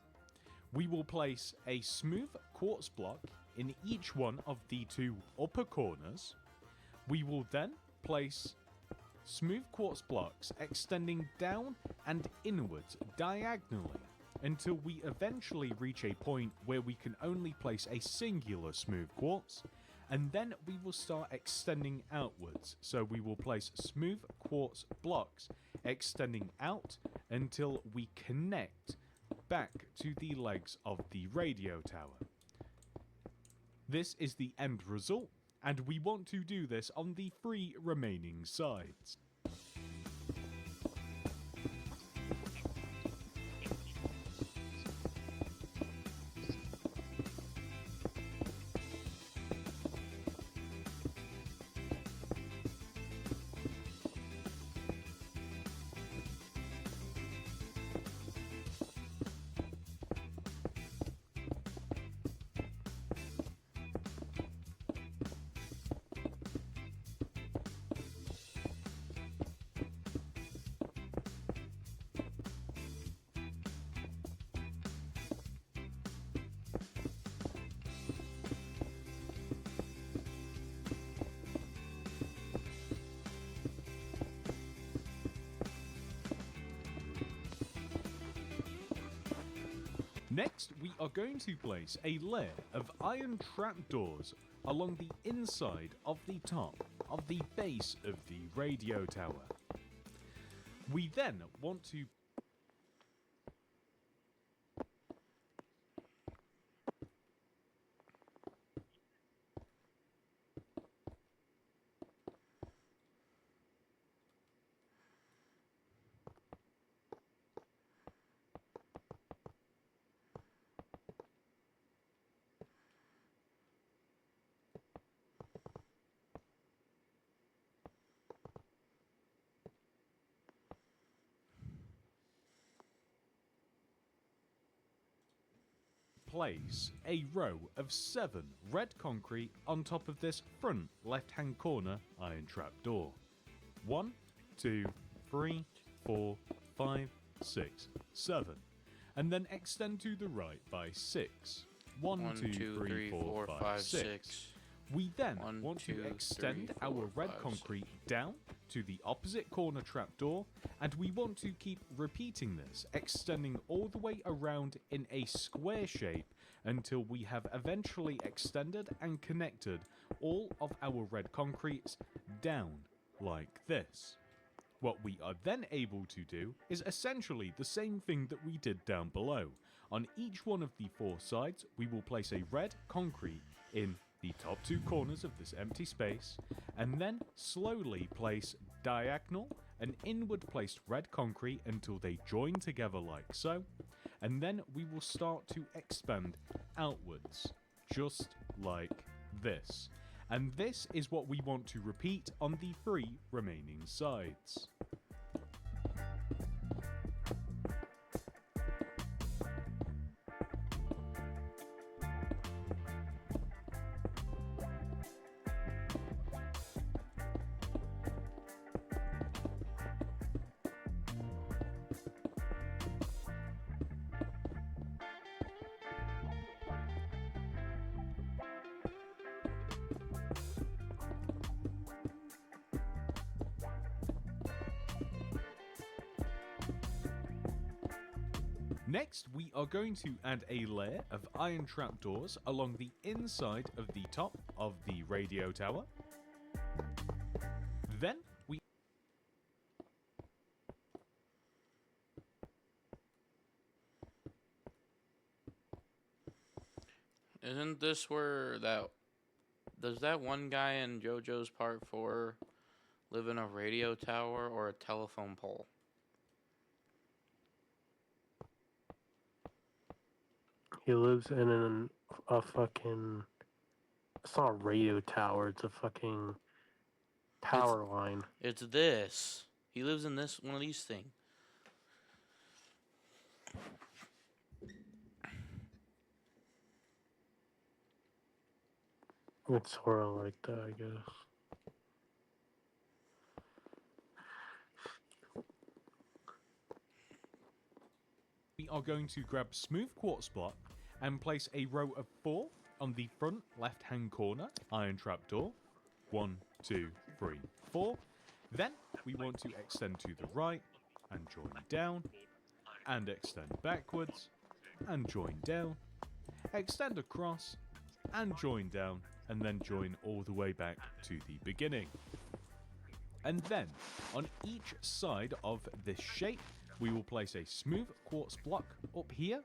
We will place a smooth quartz block in each one of the 2 upper corners. We will then place smooth quartz blocks extending down and inwards diagonally until we eventually reach a point where we can only place a singular smooth quartz, and then we will start extending outwards. So we will place smooth quartz blocks extending out until we connect back to the legs of the radio tower. This is the end result, and we want to do this on the 3 remaining sides. Next, we are going to place a layer of iron trapdoors along the inside of the top of the base of the radio tower. We then want to place a row of 7 red concrete on top of this front left-hand corner iron trapdoor. 1, 2, 3, 4, 5, 6, 7. And then extend to the right by 6. 1, 2, 3, 4, 5, 6. We then 1, want 2, to extend 3, our 4, red 5, concrete down to the opposite corner trapdoor, and we want to keep repeating this, extending all the way around in a square shape until we have eventually extended and connected all of our red concretes down like this. What we are then able to do is essentially the same thing that we did down below. On each one of the 4 sides, we will place a red concrete in the top 2 corners of this empty space, and then slowly place diagonal and inward placed red concrete until they join together like so, and then we will start to expand outwards, just like this. And this is what we want to repeat on the 3 remaining sides. Next, we are going to add a layer of iron trapdoors along the inside of the top of the radio tower. Then we Isn't this where that does that one guy in JoJo's Part 4 live in a radio tower or a telephone pole? He lives in a fucking. It's not a radio tower. It's a fucking power line. It's this. He lives in this one of these things. It's sort of like that, I guess. we are going to grab smooth quartz block and place a row of 4 on the front left-hand corner iron trapdoor. 1, 2, 3, 4. Then we want to extend to the right and join down, and extend backwards and join down, extend across and join down, and then join all the way back to the beginning. And then on each side of this shape, we will place a smooth quartz block up here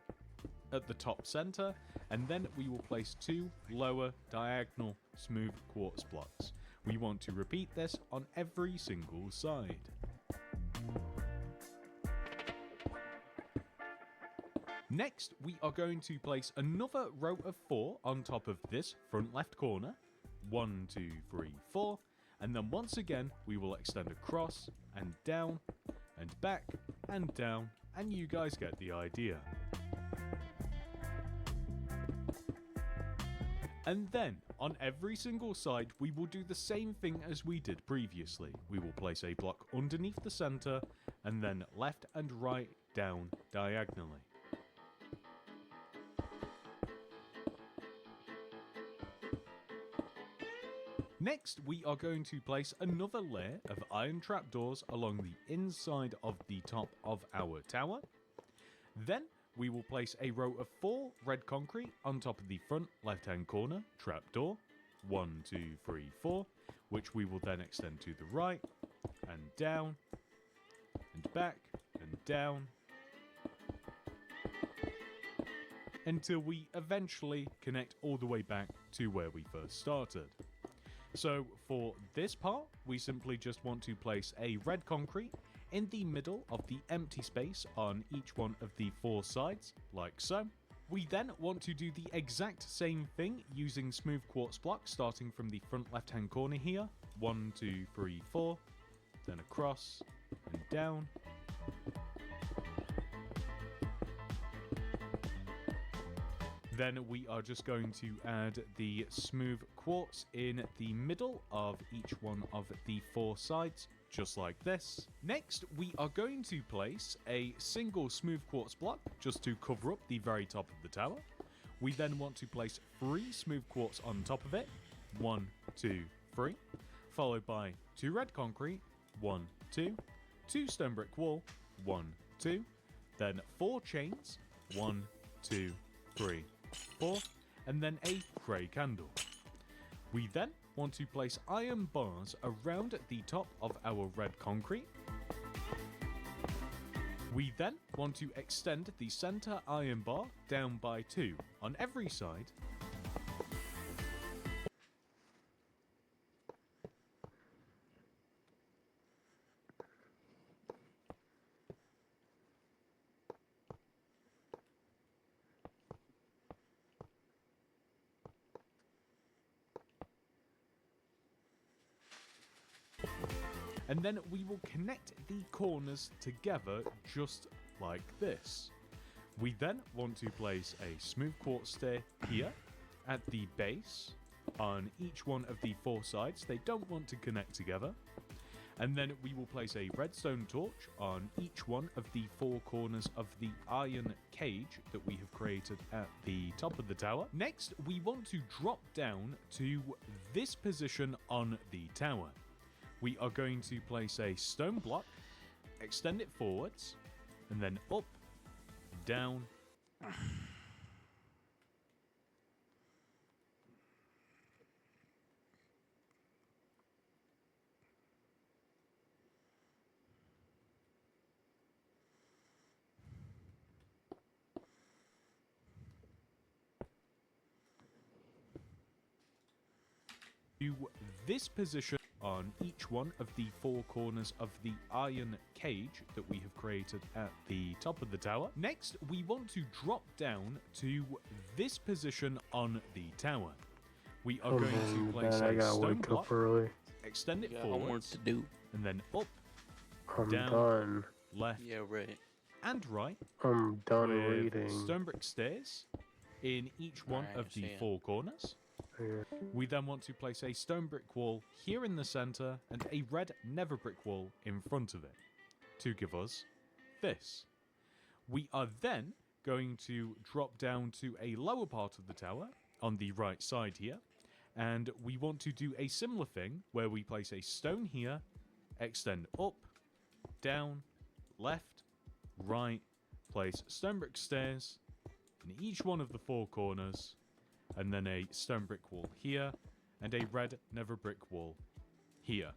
at the top center, and then we will place 2 lower diagonal smooth quartz blocks. We want to repeat this on every single side. Next, we are going to place another row of 4 on top of this front left corner. 1, 2, 3, 4. And then once again, we will extend across and down and back and down, and you guys get the idea. And then, on every single side, we will do the same thing as we did previously. We will place a block underneath the center, and then left and right down diagonally. Next, we are going to place another layer of iron trapdoors along the inside of the top of our tower. Then, we will place a row of 4 red concrete on top of the front left-hand corner trapdoor. 1, 2, 3, 4, which we will then extend to the right, and down, and back, and down, until we eventually connect all the way back to where we first started. So for this part, we simply just want to place a red concrete in the middle of the empty space on each one of the 4 sides, like so. We then want to do the exact same thing using smooth quartz blocks, starting from the front left-hand corner here. 1, 2, 3, 4, then across and down. Then we are just going to add the smooth quartz in the middle of each one of the 4 sides, just like this. Next, we are going to place a single smooth quartz block just to cover up the very top of the tower. We then want to place 3 smooth quartz on top of it. 1, 2, 3. Followed by 2 red concrete. 1, 2. 2 stone brick wall. 1, 2. Then 4 chains. 1, 2, 3, 4, and then a grey candle. We then want to place iron bars around the top of our red concrete. We then want to extend the center iron bar down by 2 on every side. And then we will connect the corners together just like this. We then want to place a smooth quartz stair here at the base on each one of the 4 sides. They don't want to connect together. And then we will place a redstone torch on each one of the 4 corners of the iron cage that we have created at the top of the tower. Next, we want to drop down to this position on the tower. We are going to place a stone block, extend it forwards, and then up, down. To this position on each one of the four corners of the iron cage that we have created at the top of the tower. Next, we want to drop down to this position on the tower. We are going to place I a gotta stone wake block, up early. extend it Yeah, homework forwards, to do. and then up, I'm down, done. left, Yeah, right. and right, I'm done with reading. stone brick stairs in each one Alright, of I the see it. four corners. Yeah. We then want to place a stone brick wall here in the center and a red nether brick wall in front of it to give us this. We are then going to drop down to a lower part of the tower on the right side here, and we want to do a similar thing where we place a stone here, extend up, down, left, right, place stone brick stairs in each one of the four corners, and then a stone brick wall here, and a red nether brick wall here.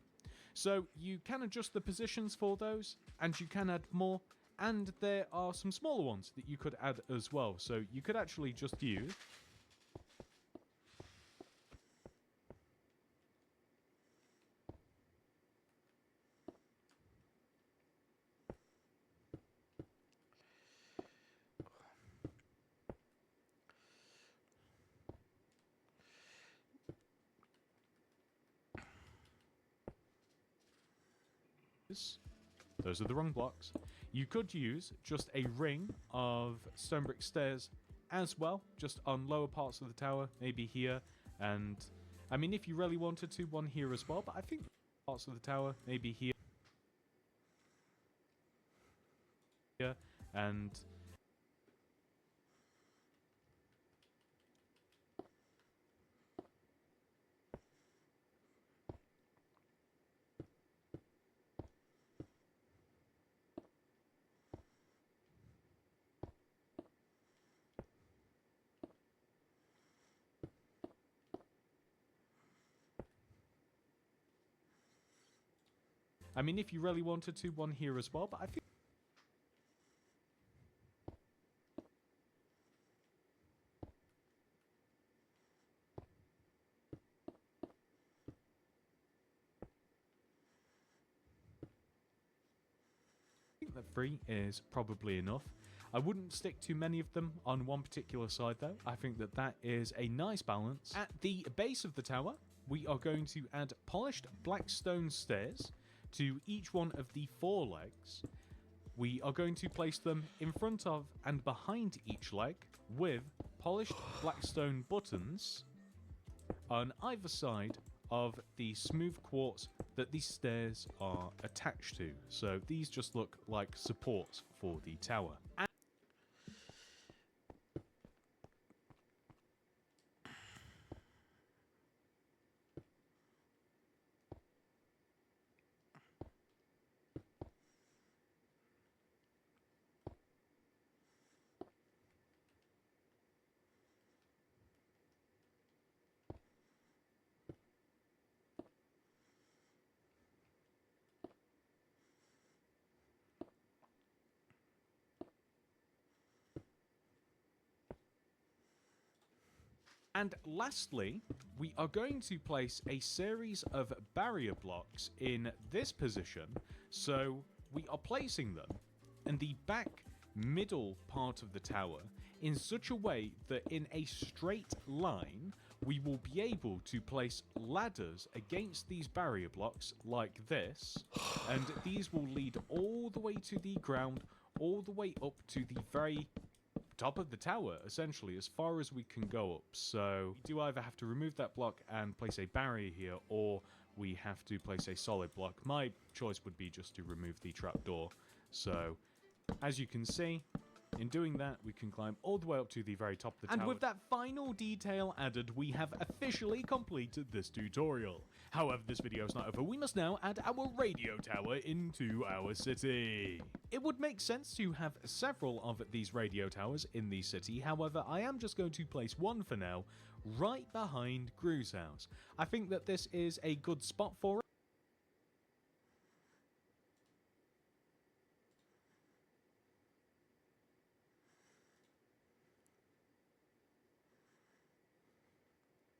So you can adjust the positions for those, and you can add more, and there are some smaller ones that you could add as well. So you could actually just use those are the wrong blocks. You could use just a ring of stone brick stairs as well, just on lower parts of the tower, maybe here, and I mean if you really wanted to, one here as well, but I think parts of the tower, maybe here, and I mean if you really wanted to, one here as well, but I think that 3 is probably enough. I wouldn't stick too many of them on one particular side though. I think that that is a nice balance. At the base of the tower, we are going to add polished black stone stairs to each one of the 4 legs. We are going to place them in front of and behind each leg with polished black stone buttons on either side of the smooth quartz that these stairs are attached to. So these just look like supports for the tower. And lastly, we are going to place a series of barrier blocks in this position. So we are placing them in the back middle part of the tower in such a way that in a straight line, we will be able to place ladders against these barrier blocks like this. And these will lead all the way to the ground, all the way up to the very top of the tower, essentially, as far as we can go up. So we do either have to remove that block and place a barrier here, or we have to place a solid block. My choice would be just to remove the trapdoor. So as you can see, In doing that, we can climb all the way up to the very top of the tower. And with that final detail added, we have officially completed this tutorial. However, this video is not over. We must now add our radio tower into our city. It would make sense to have several of these radio towers in the city. However, I am just going to place one for now, right behind Gru's house. I think that this is a good spot for it.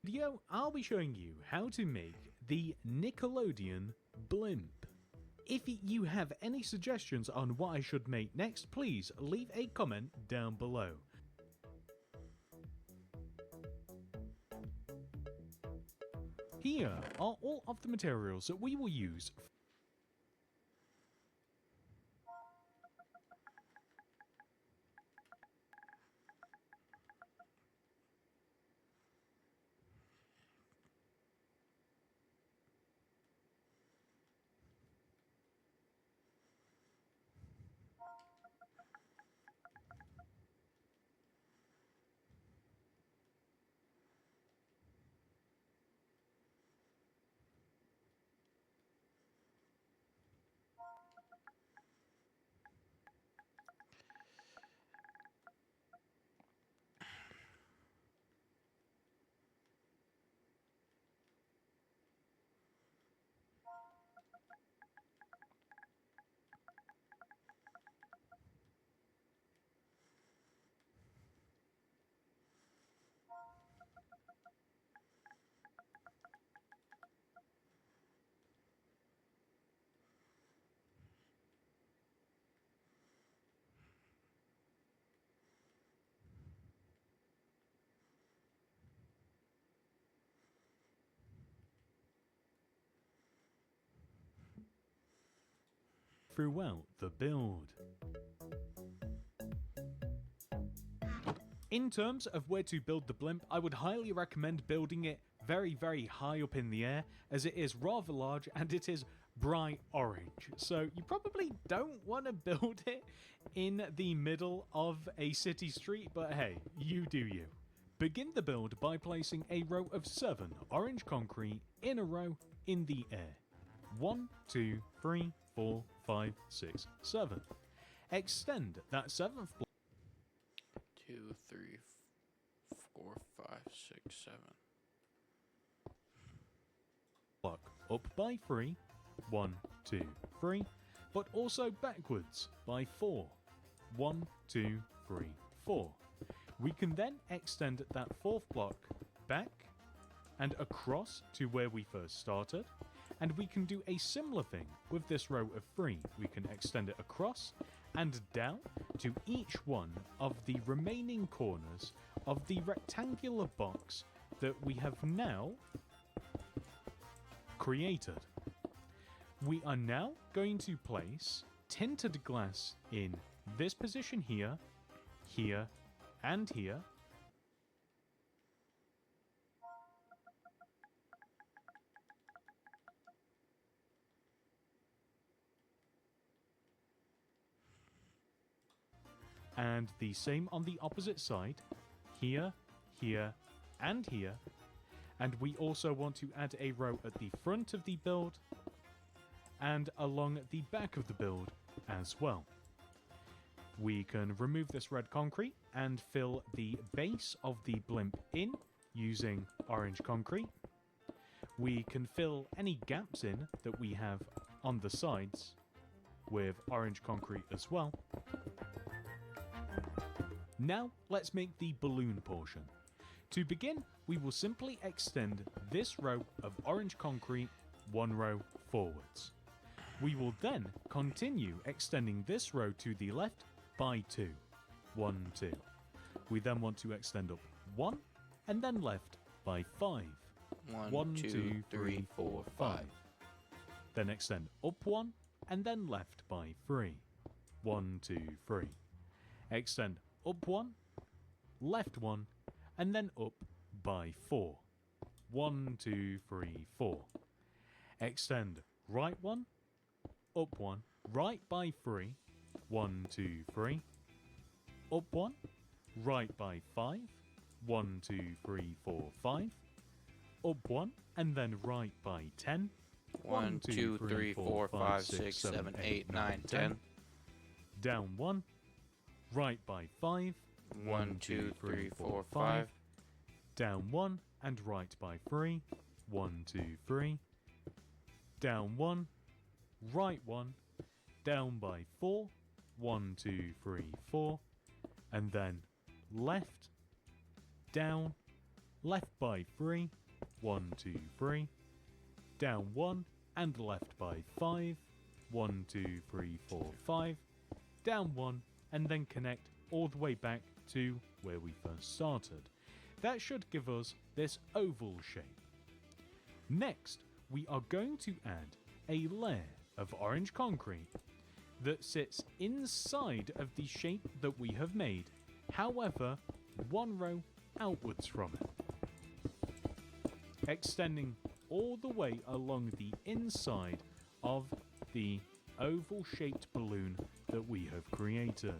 Video, I'll be showing you how to make the Nickelodeon blimp. If you have any suggestions on what I should make next, please leave a comment down below. Here are all of the materials that we will use. Throughout the build. In terms of where to build the blimp, I would highly recommend building it very high up in the air, as it is rather large and it is bright orange. So you probably don't want to build it in the middle of a city street, but hey, you do you. Begin the build by placing a row of 7 orange concrete in a row in the air. 1, 2, 3, 4, 5, 6, 7. Extend that 7th block 2, 3, 4, 5, 6, 7. block up by 3, 1, 2, 3, but also backwards by 4, 1, 2, 3, 4. We can then extend that 4th block back and across to where we first started. And we can do a similar thing with this row of 3. We can extend it across and down to each one of the remaining corners of the rectangular box that we have now created. We are now going to place tinted glass in this position here, here, and here. And the same on the opposite side, here, here, and here. And we also want to add a row at the front of the build and along the back of the build as well. We can remove this red concrete and fill the base of the blimp in using orange concrete. We can fill any gaps in that we have on the sides with orange concrete as well. Now, let's make the balloon portion. To begin, we will simply extend this row of orange concrete 1 row forwards. We will then continue extending this row to the left by 2. 1, 2. We then want to extend up 1 and then left by 5. 1, 2, 3, 4, 5. Then extend up 1 and then left by 3. 1, 2, 3. Extend up 1, left 1, and then up by 4. 1, 2, 3, 4. Extend right 1, up 1, right by 3. 1, 2, 3. Up 1, right by 5. 1, 2, 3, 4, 5. Up 1, and then right by 10. 1, 2, 3, 4, 5, 6, 7, 8, 9, 10. Down 1, right by 5. 1, 2, 3, 4, 5. Down 1 and right by 3. 1, 2, 3. Down 1, right 1. Down by 4. 1, 2, 3, 4. And then left, down, left by 3. 1, 2, 3. Down 1 and left by 5. 1, 2, 3, 4, 5. Down 1 and then connect all the way back to where we first started. That should give us this oval shape. Next, we are going to add a layer of orange concrete that sits inside of the shape that we have made, however, one row outwards from it, extending all the way along the inside of the oval shaped balloon that we have created.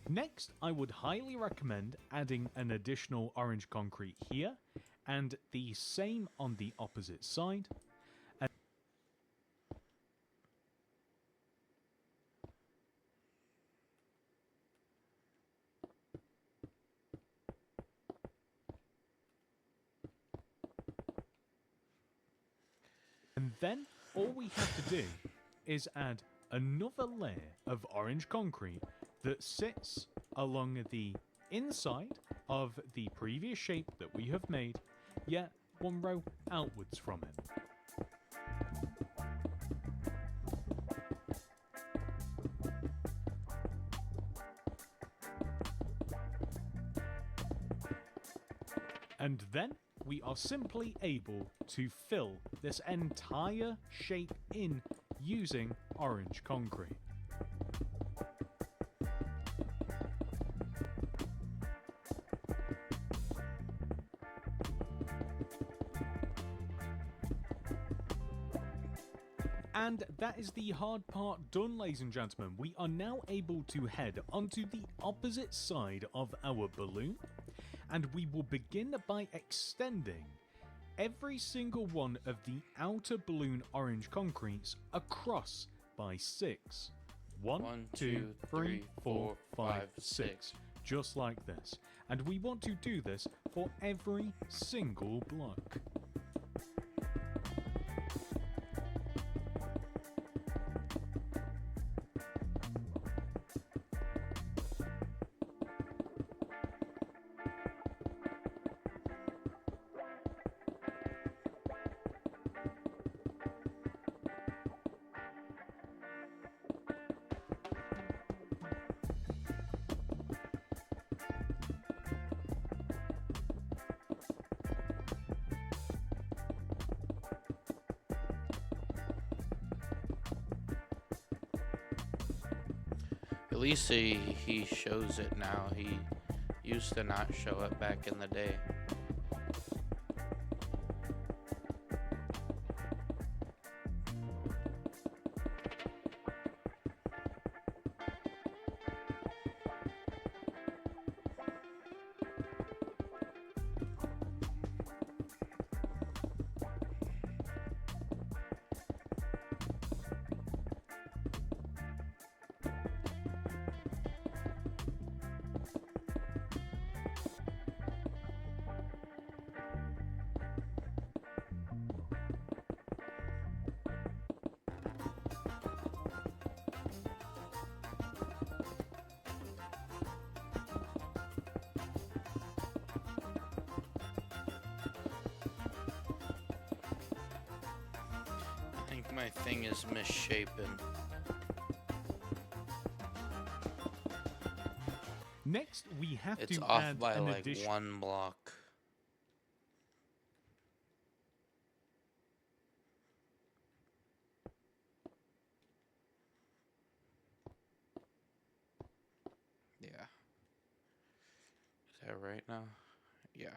Next, I would highly recommend adding an additional orange concrete here and the same on the opposite side. And then all we have to do is add another layer of orange concrete that sits along the inside of the previous shape that we have made, yet one row outwards from it. And then we are simply able to fill this entire shape in using orange concrete. And that is the hard part done, ladies and gentlemen. We are now able to head onto the opposite side of our balloon, and we will begin by extending every single one of the outer balloon orange concretes across by 6. 1, 2, 3, 4, 5, 6. Just like this. And we want to do this for every single block. At least he shows it now. He used to not show it back in the day. I think my thing is misshapen. Next, we have It's to off add by an like addition. 1 block. Yeah. Is that right now? Yeah.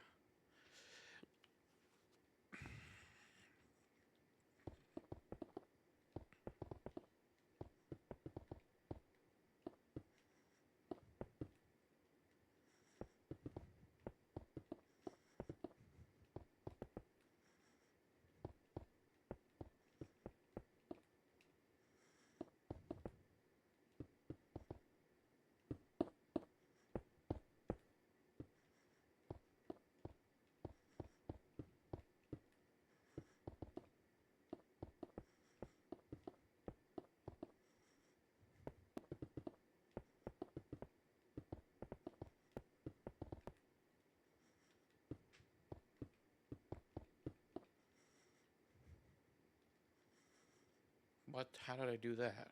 What? How did I do that?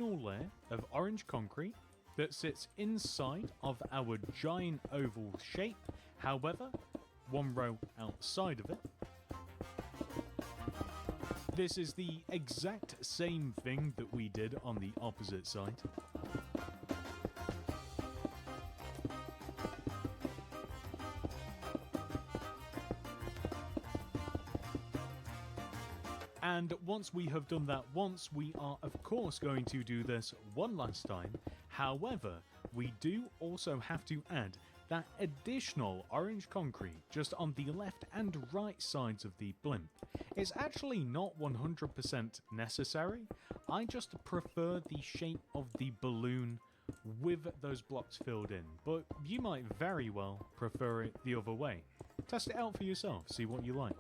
Layer of orange concrete that sits inside of our giant oval shape. However, one row outside of it. This is the exact same thing that we did on the opposite side. And once we have done that once, we are of course going to do this one last time. However, we do also have to add that additional orange concrete just on the left and right sides of the blimp. It's actually not 100% necessary. I just prefer the shape of the balloon with those blocks filled in, but you might very well prefer it the other way. Test it out for yourself, see what you like.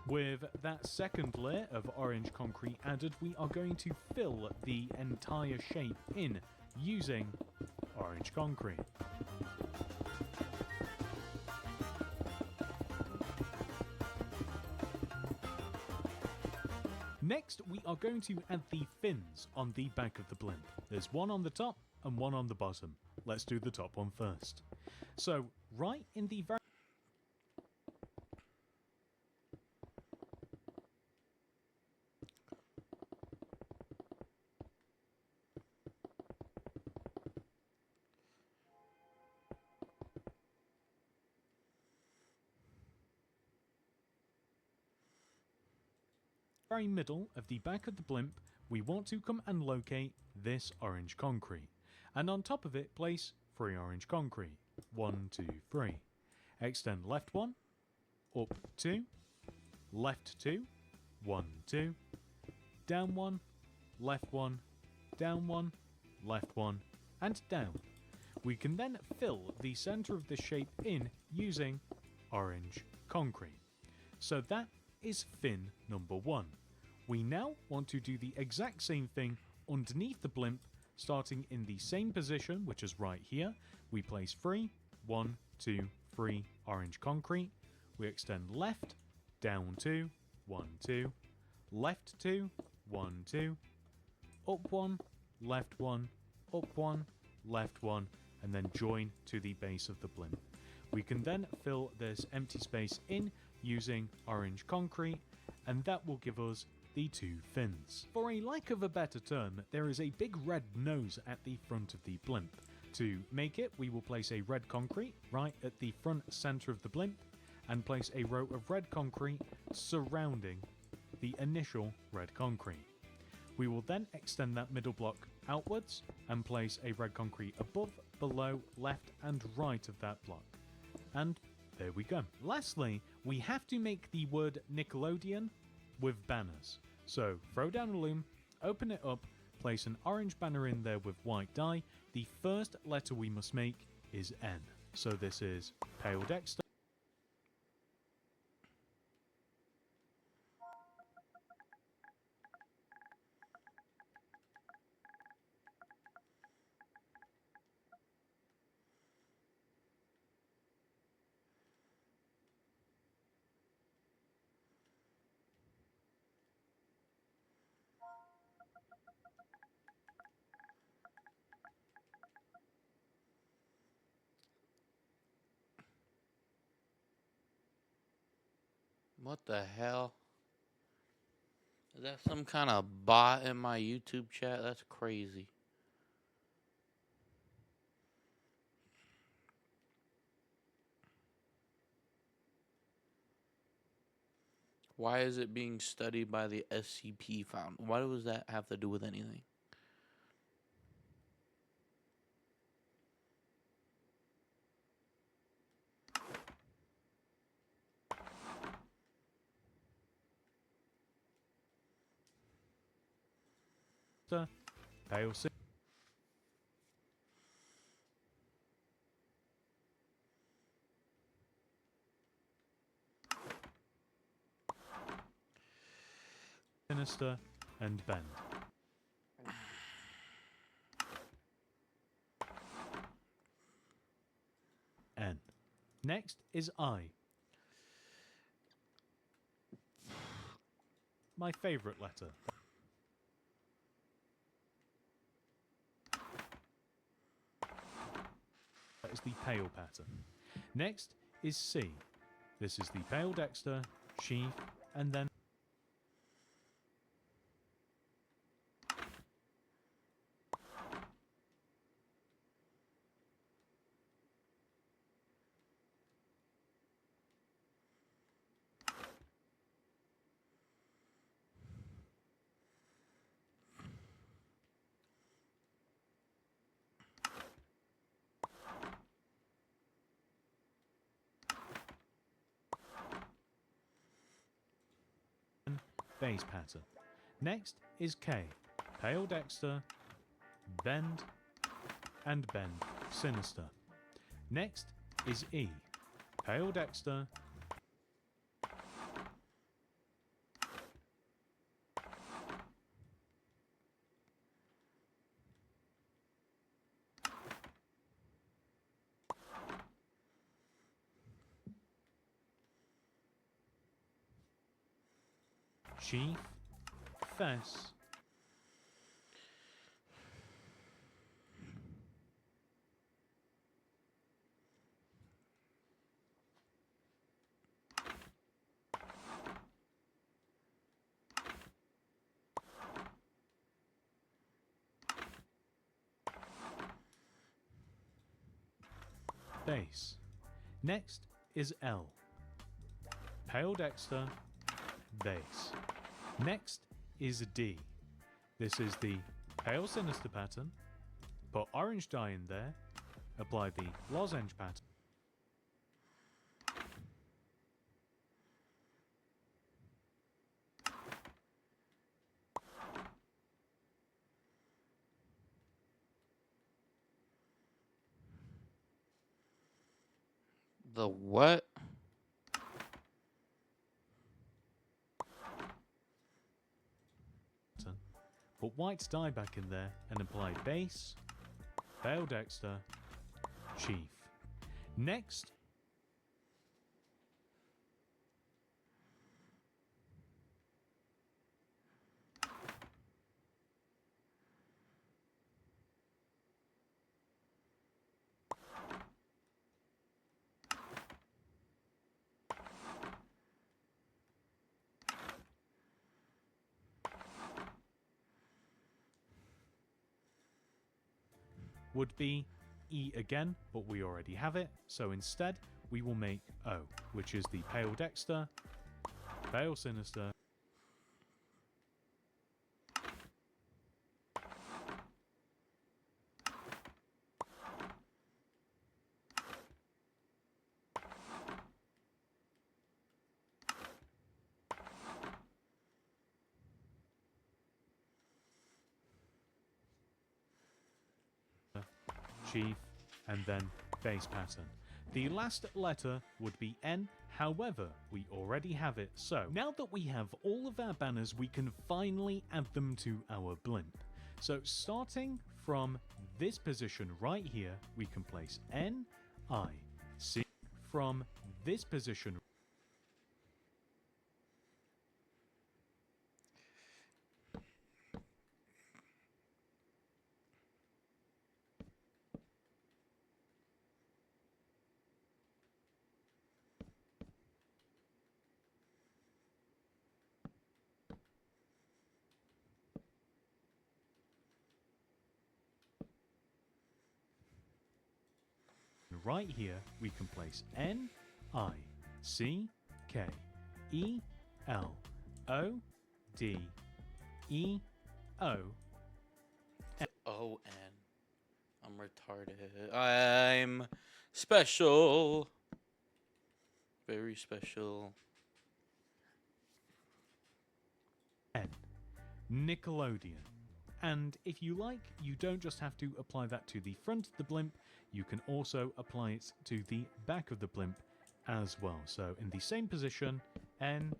With that second layer of orange concrete added, we are going to fill the entire shape in using orange concrete. Next, we are going to add the fins on the back of the blimp. There's one on the top and one on the bottom. Let's do the top one first. So, right in the very middle of the back of the blimp, we want to come and locate this orange concrete. And on top of it, place 3 orange concrete. 1, 2, 3. Extend left 1, up 2, left 2, 1, 2, down 1, left 1, down 1, left 1, and down. We can then fill the center of the shape in using orange concrete. So that is fin number 1. We now want to do the exact same thing underneath the blimp, starting in the same position, which is right here. We place 3, 1, 2, 3 orange concrete. We extend left, down 2, 1, 2, left 2, 1, 2, up 1, left 1, up 1, left 1, and then join to the base of the blimp. We can then fill this empty space in using orange concrete, and that will give us the 2 fins. For a lack of a better term, there is a big red nose at the front of the blimp. To make it, we will place a red concrete right at the front center of the blimp and place a row of red concrete surrounding the initial red concrete. We will then extend that middle block outwards and place a red concrete above, below, left and right of that block. And there we go. Lastly, we have to make the word Nickelodeon with banners. So throw down a loom, open it up, place an orange banner in there with white dye. The first letter we must make is N. So this is Pale Dexter. What the hell? Is that some kind of bot in my YouTube chat? That's crazy. Why is it being studied by the SCP Found? Why does that have to do with anything? Pale Sinister, and Bend. N. Next is I. My favorite letter. That is the pale pattern. Next is C. This is the pale dexter, sheath, and then base pattern. Next is K. Pale dexter, bend, and bend sinister. Next is E. Pale dexter, sheath, fess, base. Next is L. Pale dexter, base. Next is D. This is the pale sinister pattern. Put orange dye in there. Apply the lozenge pattern. The what? Put white dye back in there and apply base, pale dexter, sheath. Next, would be E again, but we already have it, so instead we will make O, which is the pale dexter, pale sinister, sheath, and then base pattern. The last letter would be N, however, we already have it, so now that we have all of our banners, we can finally add them to our blimp. So starting from this position right here, we can place N, I, C. From this position right here, we can place N, I, C, K, E, L, O, D, E, O. O-N. I'm retarded. I'm special. Very special. N. Nickelodeon. And if you like, you don't just have to apply that to the front of the blimp, you can also apply it to the back of the blimp as well. So in the same position, N-I-C-K-E-L-O-D-E-O-N.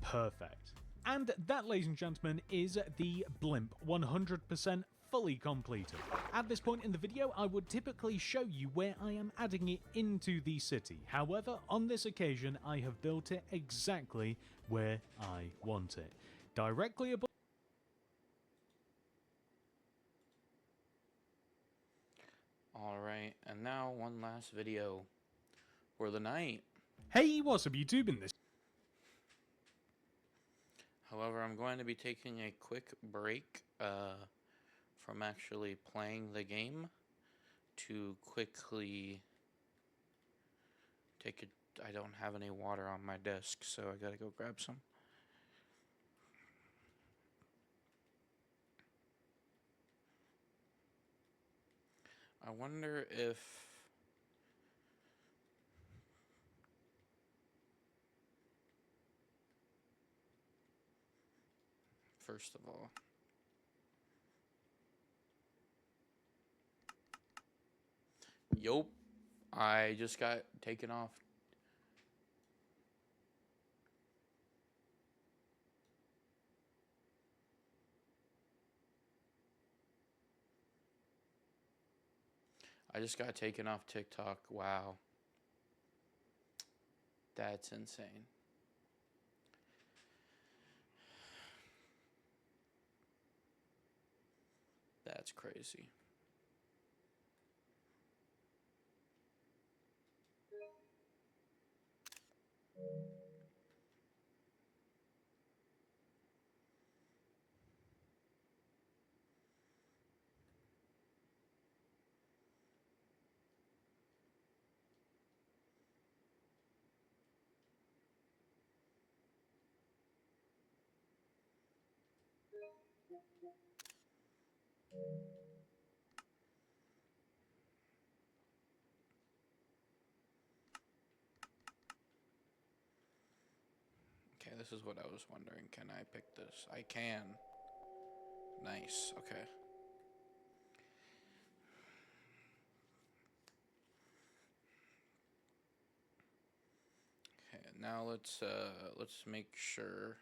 Perfect. And that, ladies and gentlemen, is the blimp 100% fully completed. At this point in the video, I would typically show you where I am adding it into the city. However, on this occasion, I have built it exactly where I want it. Directly above. Alright, and now one last video for the night. Hey, what's up YouTube? In this However, I'm going to be taking a quick break from actually playing the game to quickly take a... I don't have any water on my desk, so I gotta go grab some. I wonder if... First of all... Yup, I just got taken off. I just got taken off TikTok. Wow. That's insane. That's crazy. Okay, this is what I was wondering. Can I pick this? I can. Nice. Okay. Okay, now let's make sure.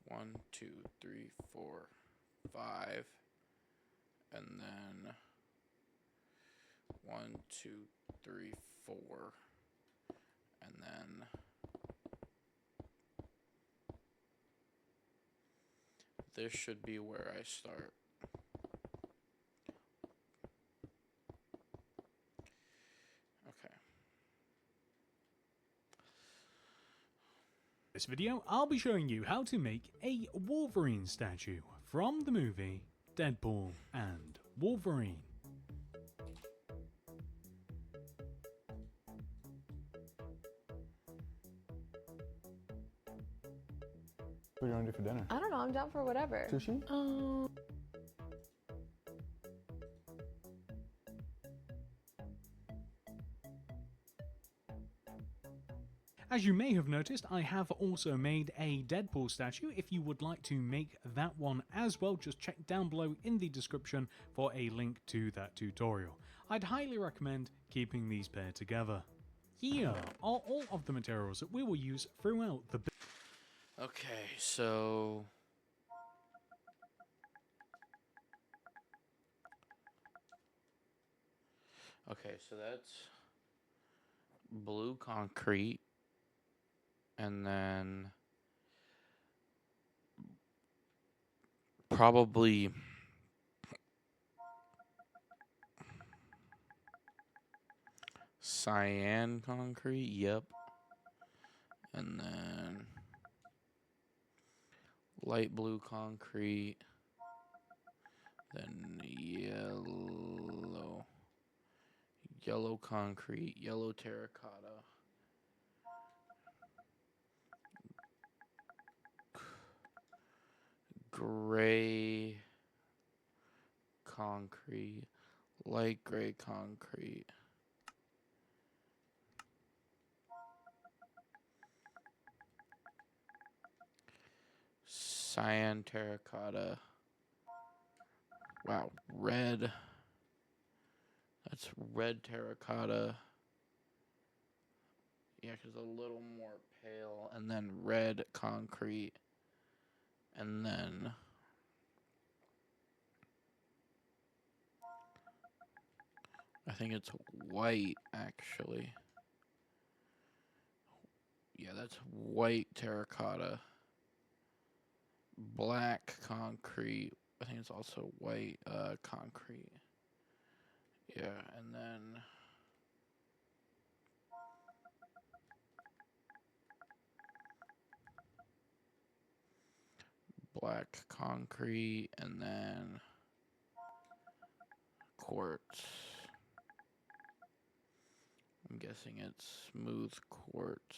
One, two, three, four, 5, and then 1, 2, 3, 4, and then this should be where I start. Okay. this video, I'll be showing you how to make a Wolverine statue from the movie Deadpool and Wolverine. What do you want to do for dinner? I don't know. I'm down for whatever. Sushi? As you may have noticed, I have also made a Deadpool statue. If you would like to make that one as well, just check down below in the description for a link to that tutorial. I'd highly recommend keeping these paired together. Here are all of the materials that we will use throughout the build. Okay, so that's blue concrete, and then probably cyan concrete, yep. And then light blue concrete, then yellow concrete, yellow terracotta, gray concrete, light gray concrete. Cyan terracotta. Wow, red. That's red terracotta. Yeah, because a little more pale. And then red concrete. And then I think it's white, actually. Yeah, that's white terracotta. Black concrete. I think it's also white concrete. Yeah, and then black concrete, and then quartz. I'm guessing it's smooth quartz.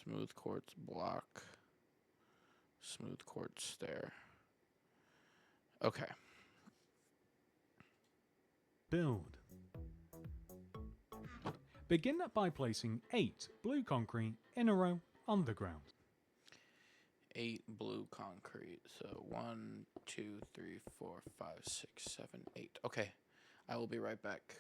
Smooth quartz block. Smooth quartz stair. Okay. Build. Begin by placing 8 blue concrete in a row on the ground. 8 blue concrete. So 1, 2, 3, 4, 5, 6, 7, 8. Okay. I will be right back.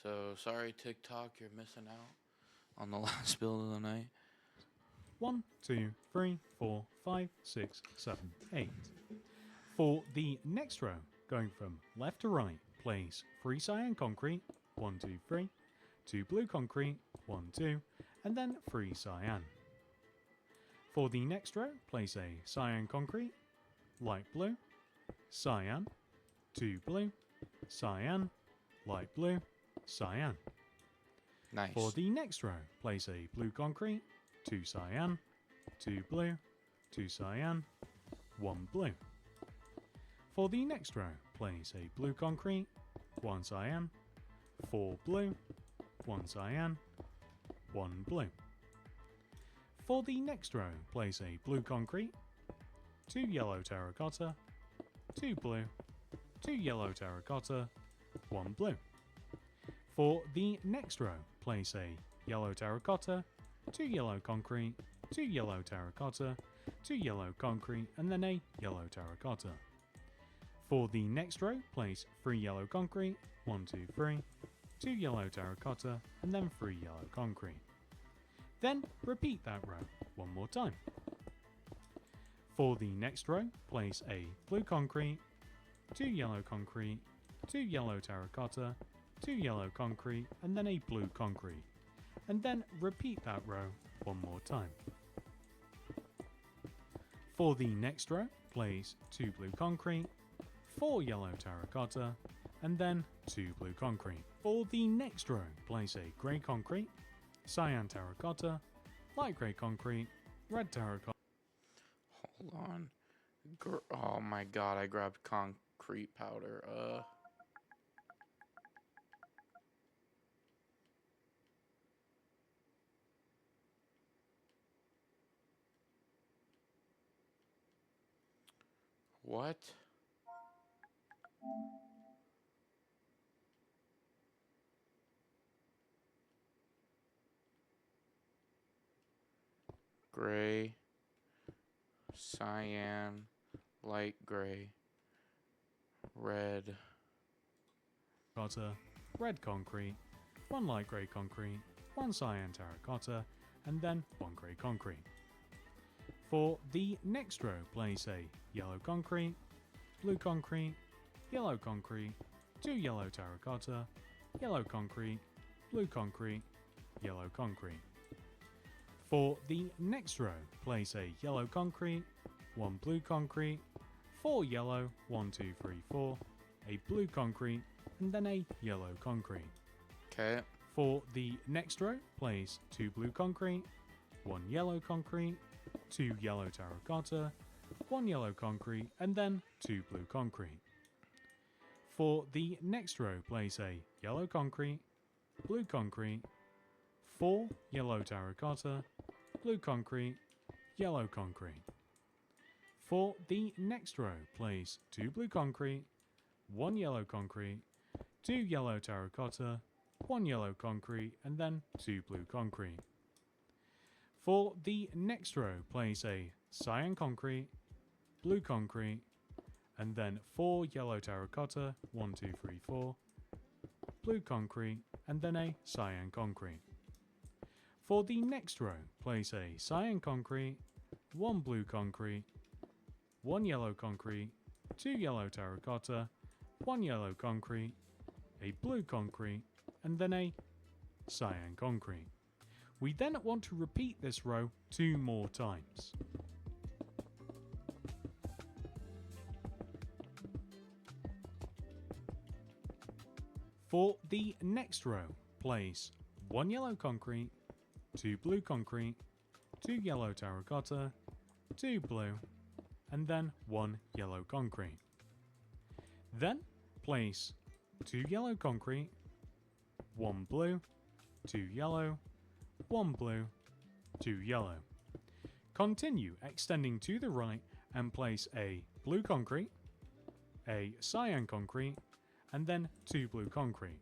So sorry, TikTok, you're missing out on the last build of the night. 1, 2, 3, 4, 5, 6, 7, 8. For the next row, going from left to right, place 3 cyan concrete, 1, 2, 3, 2 blue concrete, 1, 2, and then 3 cyan. For the next row, place a cyan concrete, light blue, cyan, 2 blue, cyan, light blue, cyan. Nice. For the next row, place a blue concrete, 2 cyan, 2 blue, 2 cyan, 1 blue. For the next row, place a blue concrete, 1 cyan, 4 blue, 1 cyan, 1 blue. For the next row, place a blue concrete, 2 yellow terracotta, 2 blue, 2 yellow terracotta, 1 blue. For the next row, place a yellow terracotta, 2 yellow concrete, 2 yellow terracotta, 2 yellow concrete, and then a yellow terracotta. For the next row, place 3 yellow concrete, 1, 2, 3, 2 yellow terracotta, and then 3 yellow concrete. Then repeat that row one more time. For the next row, place a blue concrete, 2 yellow concrete, 2 yellow terracotta, 2 yellow concrete, and then a blue concrete. And then repeat that row one more time. For the next row, place 2 blue concrete, 4 yellow terracotta, and then 2 blue concrete. For the next row, place a grey concrete, cyan terracotta, light grey concrete, red terracotta. Hold on. Oh my god, I grabbed concrete powder. What? Gray, cyan, light gray, red. Red concrete, 1 light grey concrete, 1 cyan terracotta, and then 1 grey concrete. For the next row, place a yellow concrete, blue concrete, yellow concrete, 2 yellow terracotta, yellow concrete, blue concrete, yellow concrete. For the next row, place a yellow concrete, 1 blue concrete, 4 yellow, 1, 2, 3, 4, a blue concrete, and then a yellow concrete. Okay. For the next row, place 2 blue concrete, 1 yellow concrete, 2 yellow terracotta, 1 yellow concrete, and then 2 blue concrete. For the next row, place a yellow concrete, blue concrete, 4 yellow terracotta, blue concrete, yellow concrete. For the next row, place 2 blue concrete, 1 yellow concrete, 2 yellow terracotta, 1 yellow concrete, and then 2 blue concrete. For the next row, place a cyan concrete, blue concrete, and then 4 yellow terracotta, 1, 2, 3, 4, blue concrete, and then a cyan concrete. For the next row, place a cyan concrete, 1 blue concrete, 1 yellow concrete, 2 yellow terracotta, 1 yellow concrete, a blue concrete, and then a cyan concrete. We then want to repeat this row 2 more times. For the next row, place 1 yellow concrete, 2 blue concrete, 2 yellow terracotta, 2 blue, and then 1 yellow concrete. Then place 2 yellow concrete, 1 blue, 2 yellow, 1 blue, 2 yellow. Continue extending to the right and place a blue concrete, a cyan concrete, and then 2 blue concrete.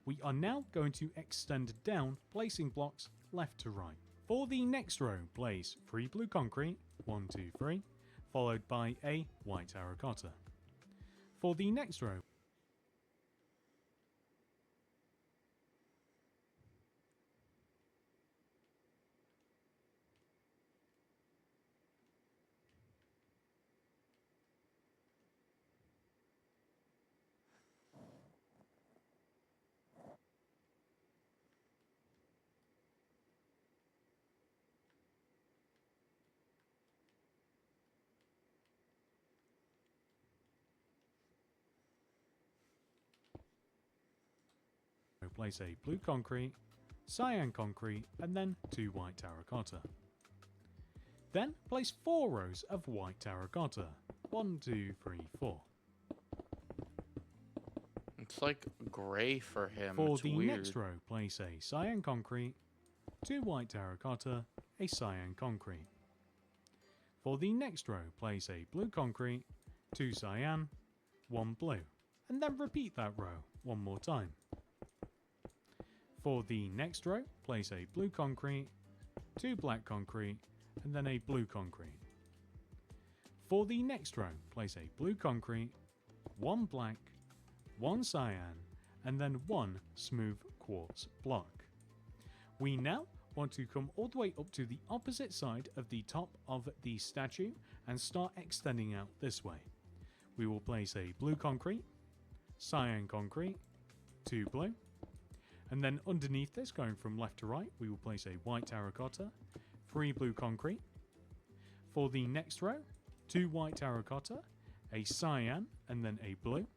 We are now going to extend down, placing blocks left to right. For the next row, place 3 blue concrete, 1, 2, 3, followed by a white terracotta. For the next row, place a blue concrete, cyan concrete, and then 2 white terracotta. Then place 4 rows of white terracotta. 1, 2, 3, 4. It's like gray for him. For it's the weird. next row, place a cyan concrete, 2 white terracotta, a cyan concrete. For the next row, place a blue concrete, 2 cyan, 1 blue, and then repeat that row 1 more time. For the next row, place a blue concrete, 2 black concrete, and then a blue concrete. For the next row, place a blue concrete, 1 black, 1 cyan, and then 1 smooth quartz block. We now want to come all the way up to the opposite side of the top of the statue and start extending out this way. We will place a blue concrete, cyan concrete, 2 blue, and then underneath this, going from left to right, we will place a white terracotta, 3 blue concrete. For the next row, 2 white terracotta, a cyan, and then a blue,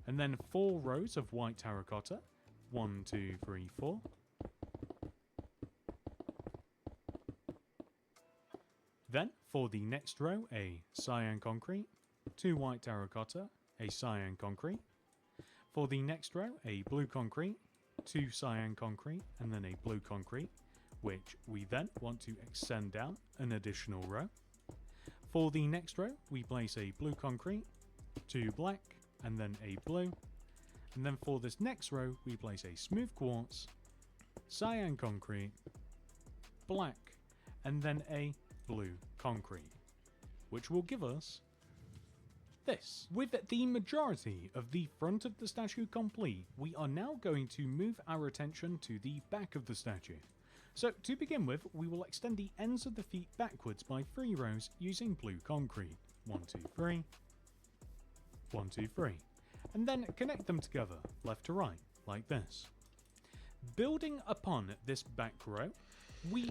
and then 4 rows of white terracotta, 1, 2, 3, 4. Then, for the next row, a cyan concrete, 2 white terracotta, a cyan concrete. For the next row, a blue concrete, 2 cyan concrete, and then a blue concrete, which we then want to extend down an additional row. For the next row, we place a blue concrete, 2 black, and then a blue. And then for this next row, we place a smooth quartz, cyan concrete, black, and then a blue concrete, which will give us this. With the majority of the front of the statue complete, we are now going to move our attention to the back of the statue. So to begin with, we will extend the ends of the feet backwards by 3 rows using blue concrete. 1, 2, 3. 1, 2, 3. And then connect them together, left to right, like this. Building upon this back row, we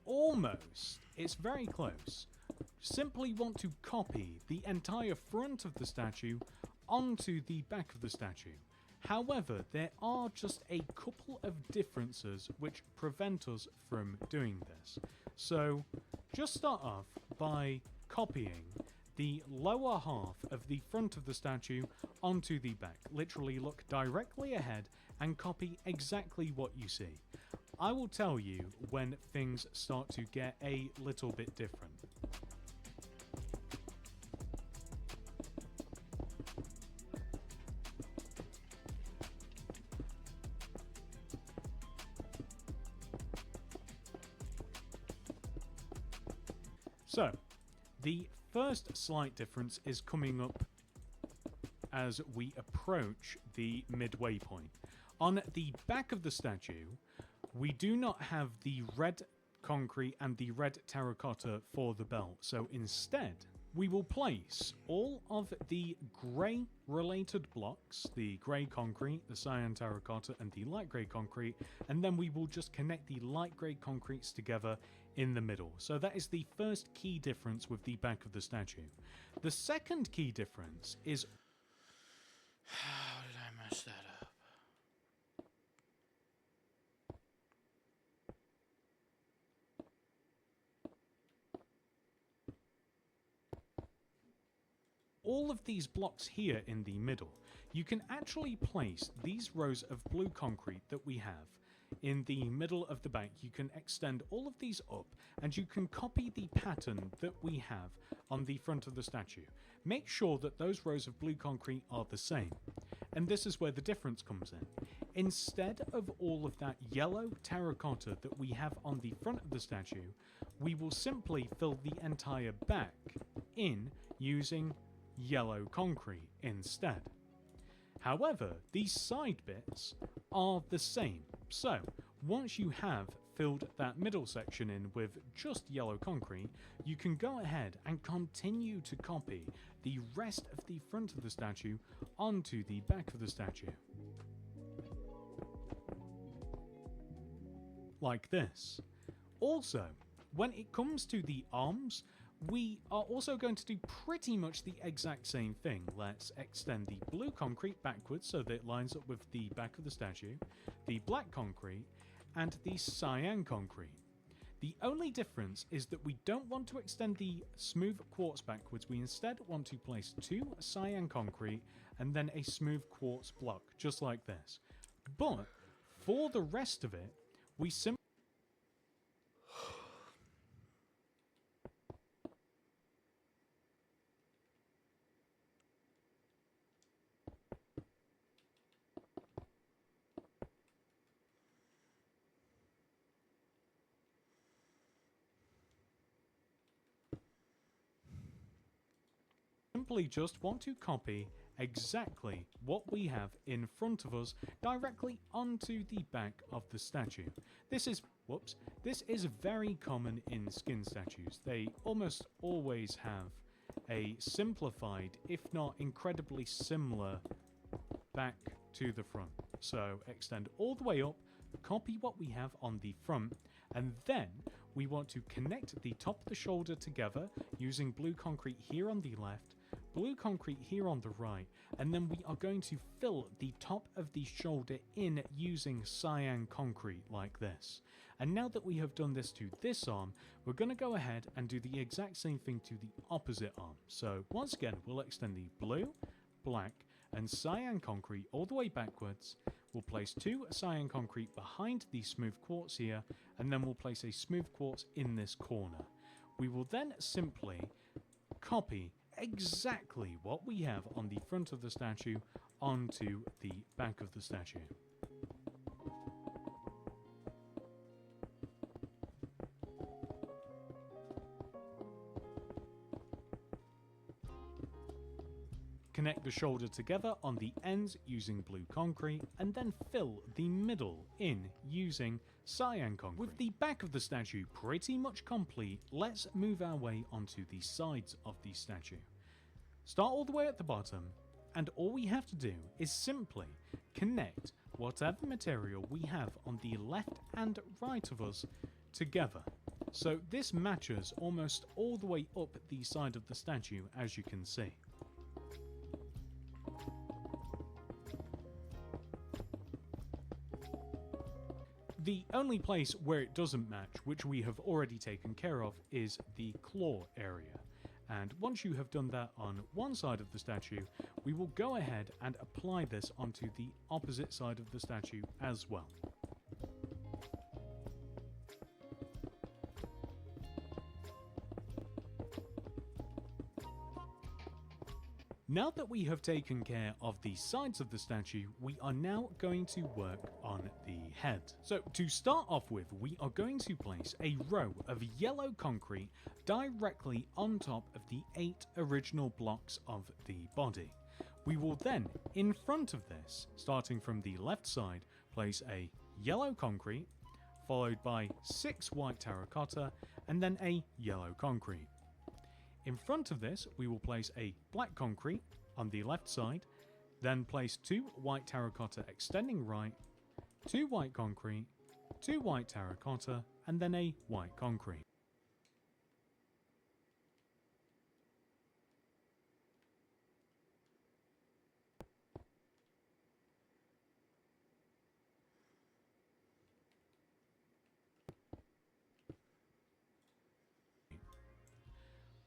almost, it's very close, simply want to copy the entire front of the statue onto the back of the statue. However, there are just a couple of differences which prevent us from doing this. So, just start off by copying the lower half of the front of the statue onto the back. Literally look directly ahead and copy exactly what you see. I will tell you when things start to get a little bit different. So, the first slight difference is coming up as we approach the midway point. On the back of the statue, we do not have the red concrete and the red terracotta for the belt, so instead we will place all of the grey related blocks, the grey concrete, the cyan terracotta and the light grey concrete, and then we will just connect the light grey concretes together in the middle. So that is the first key difference with the back of the statue. The second key difference is... How did I mess that up? all of these blocks here in the middle. You can actually place these rows of blue concrete that we have in the middle of the bank. You can extend all of these up and you can copy the pattern that we have on the front of the statue. Make sure that those rows of blue concrete are the same. And this is where the difference comes in. Instead of all of that yellow terracotta that we have on the front of the statue, we will simply fill the entire back in using yellow concrete instead. However, these side bits are the same. So, once you have filled that middle section in with just yellow concrete, you can go ahead and continue to copy the rest of the front of the statue onto the back of the statue. Like this. Also, when it comes to the arms, We are also going to do pretty much the exact same thing. Let's extend the blue concrete backwards so that it lines up with the back of the statue, the black concrete, and the cyan concrete. The only difference is that we don't want to extend the smooth quartz backwards. We instead want to place 2 cyan concrete and then a smooth quartz block, just like this. But for the rest of it, we simply just want to copy exactly what we have in front of us directly onto the back of the statue. This is very common in skin statues. They almost always have a simplified, if not incredibly similar, back to the front. So extend all the way up, copy what we have on the front, and then we want to connect the top of the shoulder together using blue concrete here on the left, blue concrete here on the right, and then we are going to fill the top of the shoulder in using cyan concrete like this. And now that we have done this to this arm, we're going to go ahead and do the exact same thing to the opposite arm. So once again, we'll extend the blue, black, and cyan concrete all the way backwards. We'll place 2 cyan concrete behind the smooth quartz here, and then we'll place a smooth quartz in this corner. We will then simply copy exactly what we have on the front of the statue onto the back of the statue. Connect the shoulder together on the ends using blue concrete, and then fill the middle in using cyan concrete. With the back of the statue pretty much complete, let's move our way onto the sides of the statue. Start all the way at the bottom, and all we have to do is simply connect whatever material we have on the left and right of us together. So this matches almost all the way up the side of the statue, as you can see. The only place where it doesn't match, which we have already taken care of, is the claw area. And once you have done that on one side of the statue, we will go ahead and apply this onto the opposite side of the statue as well. Now that we have taken care of the sides of the statue, we are now going to work on the head. So to start off with, we are going to place a row of yellow concrete directly on top of the 8 original blocks of the body. We will then, in front of this, starting from the left side, place a yellow concrete, followed by 6 white terracotta, and then a yellow concrete. In front of this, we will place a black concrete on the left side, then place 2 white terracotta extending right, 2 white concrete, 2 white terracotta, and then a white concrete.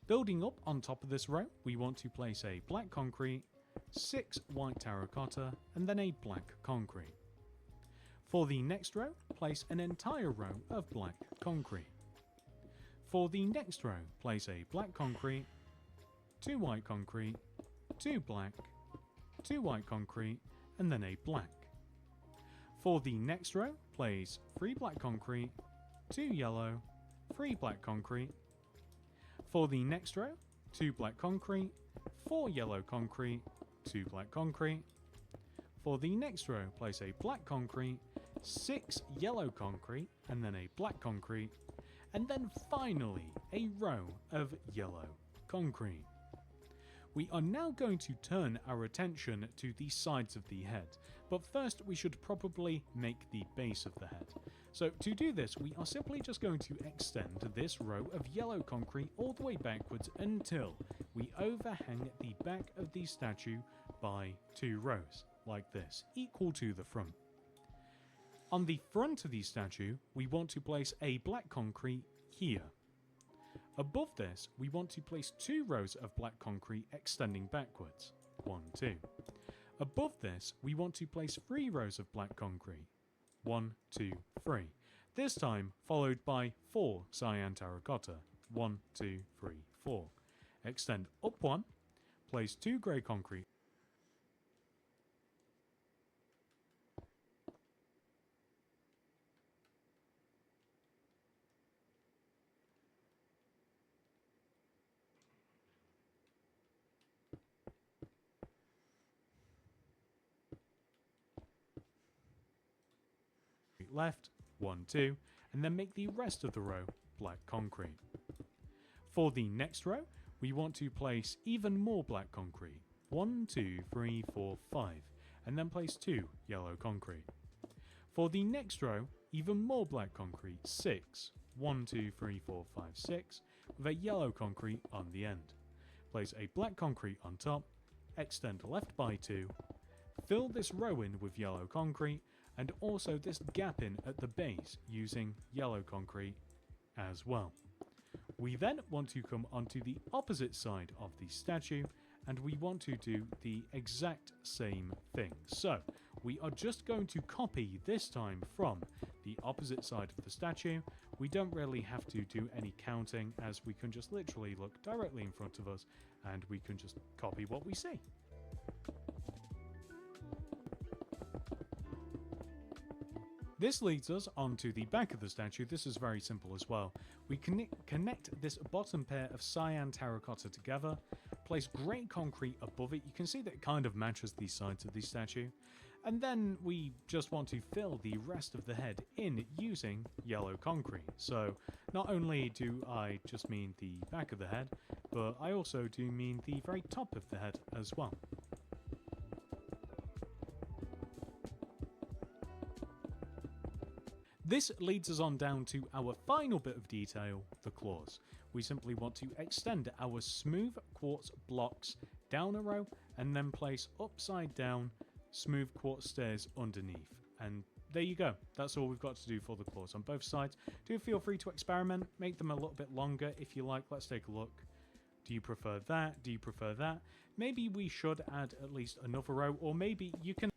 Building up on top of this row, we want to place a black concrete, 6 white terracotta, and then a black concrete. For the next row, place an entire row of black concrete. For the next row, place a black concrete, 2 white concrete, 2 black, 2 white concrete, and then a black. For the next row, place 3 black concrete, 2 yellow, 3 black concrete. For the next row, 2 black concrete, 4 yellow concrete, 2 black concrete. For the next row, place a black concrete, 6 yellow concrete, and then a black concrete. And then finally, a row of yellow concrete. We are now going to turn our attention to the sides of the head, but first we should probably make the base of the head. So to do this, we are simply just going to extend this row of yellow concrete all the way backwards until we overhang the back of the statue by 2 rows, like this, equal to the front. On the front of the statue, we want to place a black concrete here. Above this, we want to place 2 rows of black concrete extending backwards. 1, 2. Above this, we want to place 3 rows of black concrete. 1, 2, 3. This time followed by 4 cyan terracotta. 1, 2, 3, 4. Extend up 1, place 2 grey concrete. Left, 1, 2, and then make the rest of the row black concrete. For the next row, we want to place even more black concrete. 1, 2, 3, 4, 5, and then place 2 yellow concrete. For the next row, even more black concrete. 6, 1, 2, 3, 4, 5, 6, with a yellow concrete on the end. Place a black concrete on top, extend left by 2, fill this row in with yellow concrete, and also this gap in at the base using yellow concrete as well. We then want to come onto the opposite side of the statue and we want to do the exact same thing. So we are just going to copy this time from the opposite side of the statue. We don't really have to do any counting as we can just literally look directly in front of us and we can just copy what we see. This leads us onto the back of the statue. This is very simple as well. We connect this bottom pair of cyan terracotta together, place grey concrete above it. You can see that it kind of matches the sides of the statue. And then we just want to fill the rest of the head in using yellow concrete. So not only do I just mean the back of the head, but I also do mean the very top of the head as well. This leads us on down to our final bit of detail, the claws. We simply want to extend our smooth quartz blocks down a row and then place upside down smooth quartz stairs underneath. And there you go. That's all we've got to do for the claws on both sides. Do feel free to experiment, make them a little bit longer if you like. Let's take a look. Do you prefer that? Do you prefer that? Maybe we should add at least another row, or maybe you can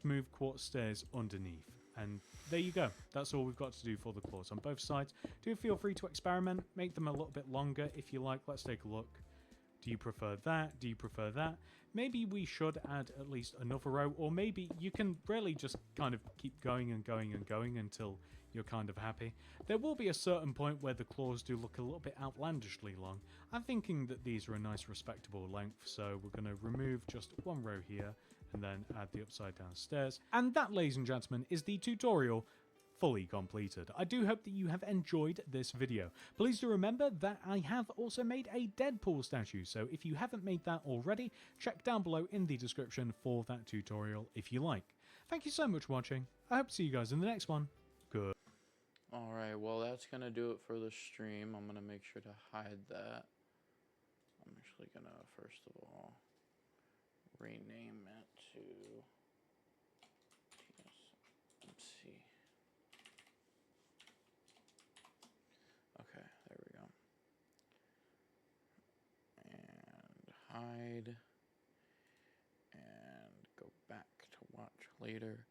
smooth quartz stairs underneath. And there you go. That's all we've got to do for the claws on both sides. Do feel free to experiment, make them a little bit longer if you like. Let's take a look. Do you prefer that? Do you prefer that? Maybe we should add at least another row, or maybe you can really just kind of keep going and going and going until you're kind of happy. There will be a certain point where the claws do look a little bit outlandishly long. I'm thinking that these are a nice respectable length, so we're going to remove just one row here and then add the upside down stairs. And that, ladies and gentlemen, is the tutorial fully completed. I do hope that you have enjoyed this video. Please do remember that I have also made a Deadpool statue, so if you haven't made that already, check down below in the description for that tutorial if you like. Thank you so much for watching. I hope to see you guys in the next one. Good. Alright, well that's gonna do it for the stream. I'm gonna make sure to hide that. I'm actually gonna, first of all, rename it to TSMC. Okay, there we go. And hide. And go back to watch later.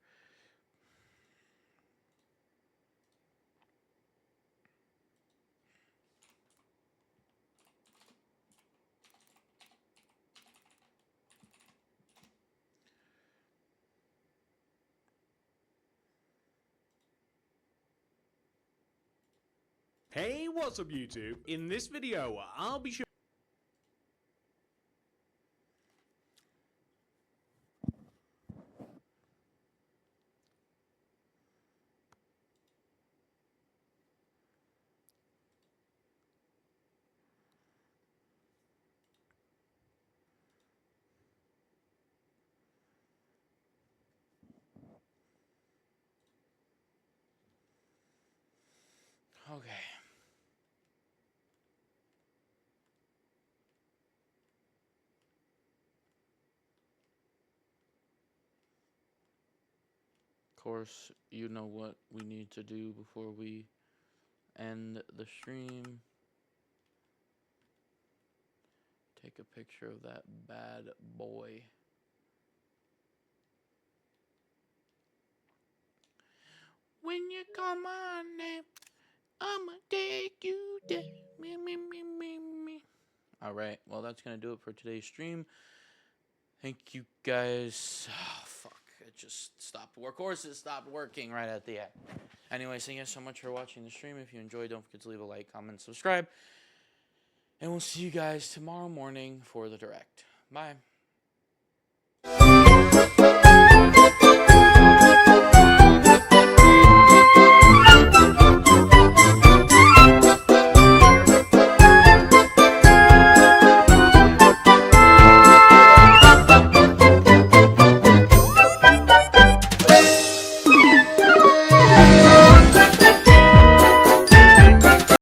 Hey, what's up YouTube? In this video, I'll be Okay. Of course, you know what we need to do before we end the stream. Take a picture of that bad boy. When you call my name, I'ma take you there. Me. Alright, well, that's going to do it for today's stream. Thank you guys. Oh, fuck. It just stopped. Of course, it stopped working right at the end. Anyway, thank you guys so much for watching the stream. If you enjoyed, don't forget to leave a like, comment, subscribe. And we'll see you guys tomorrow morning for the direct. Bye.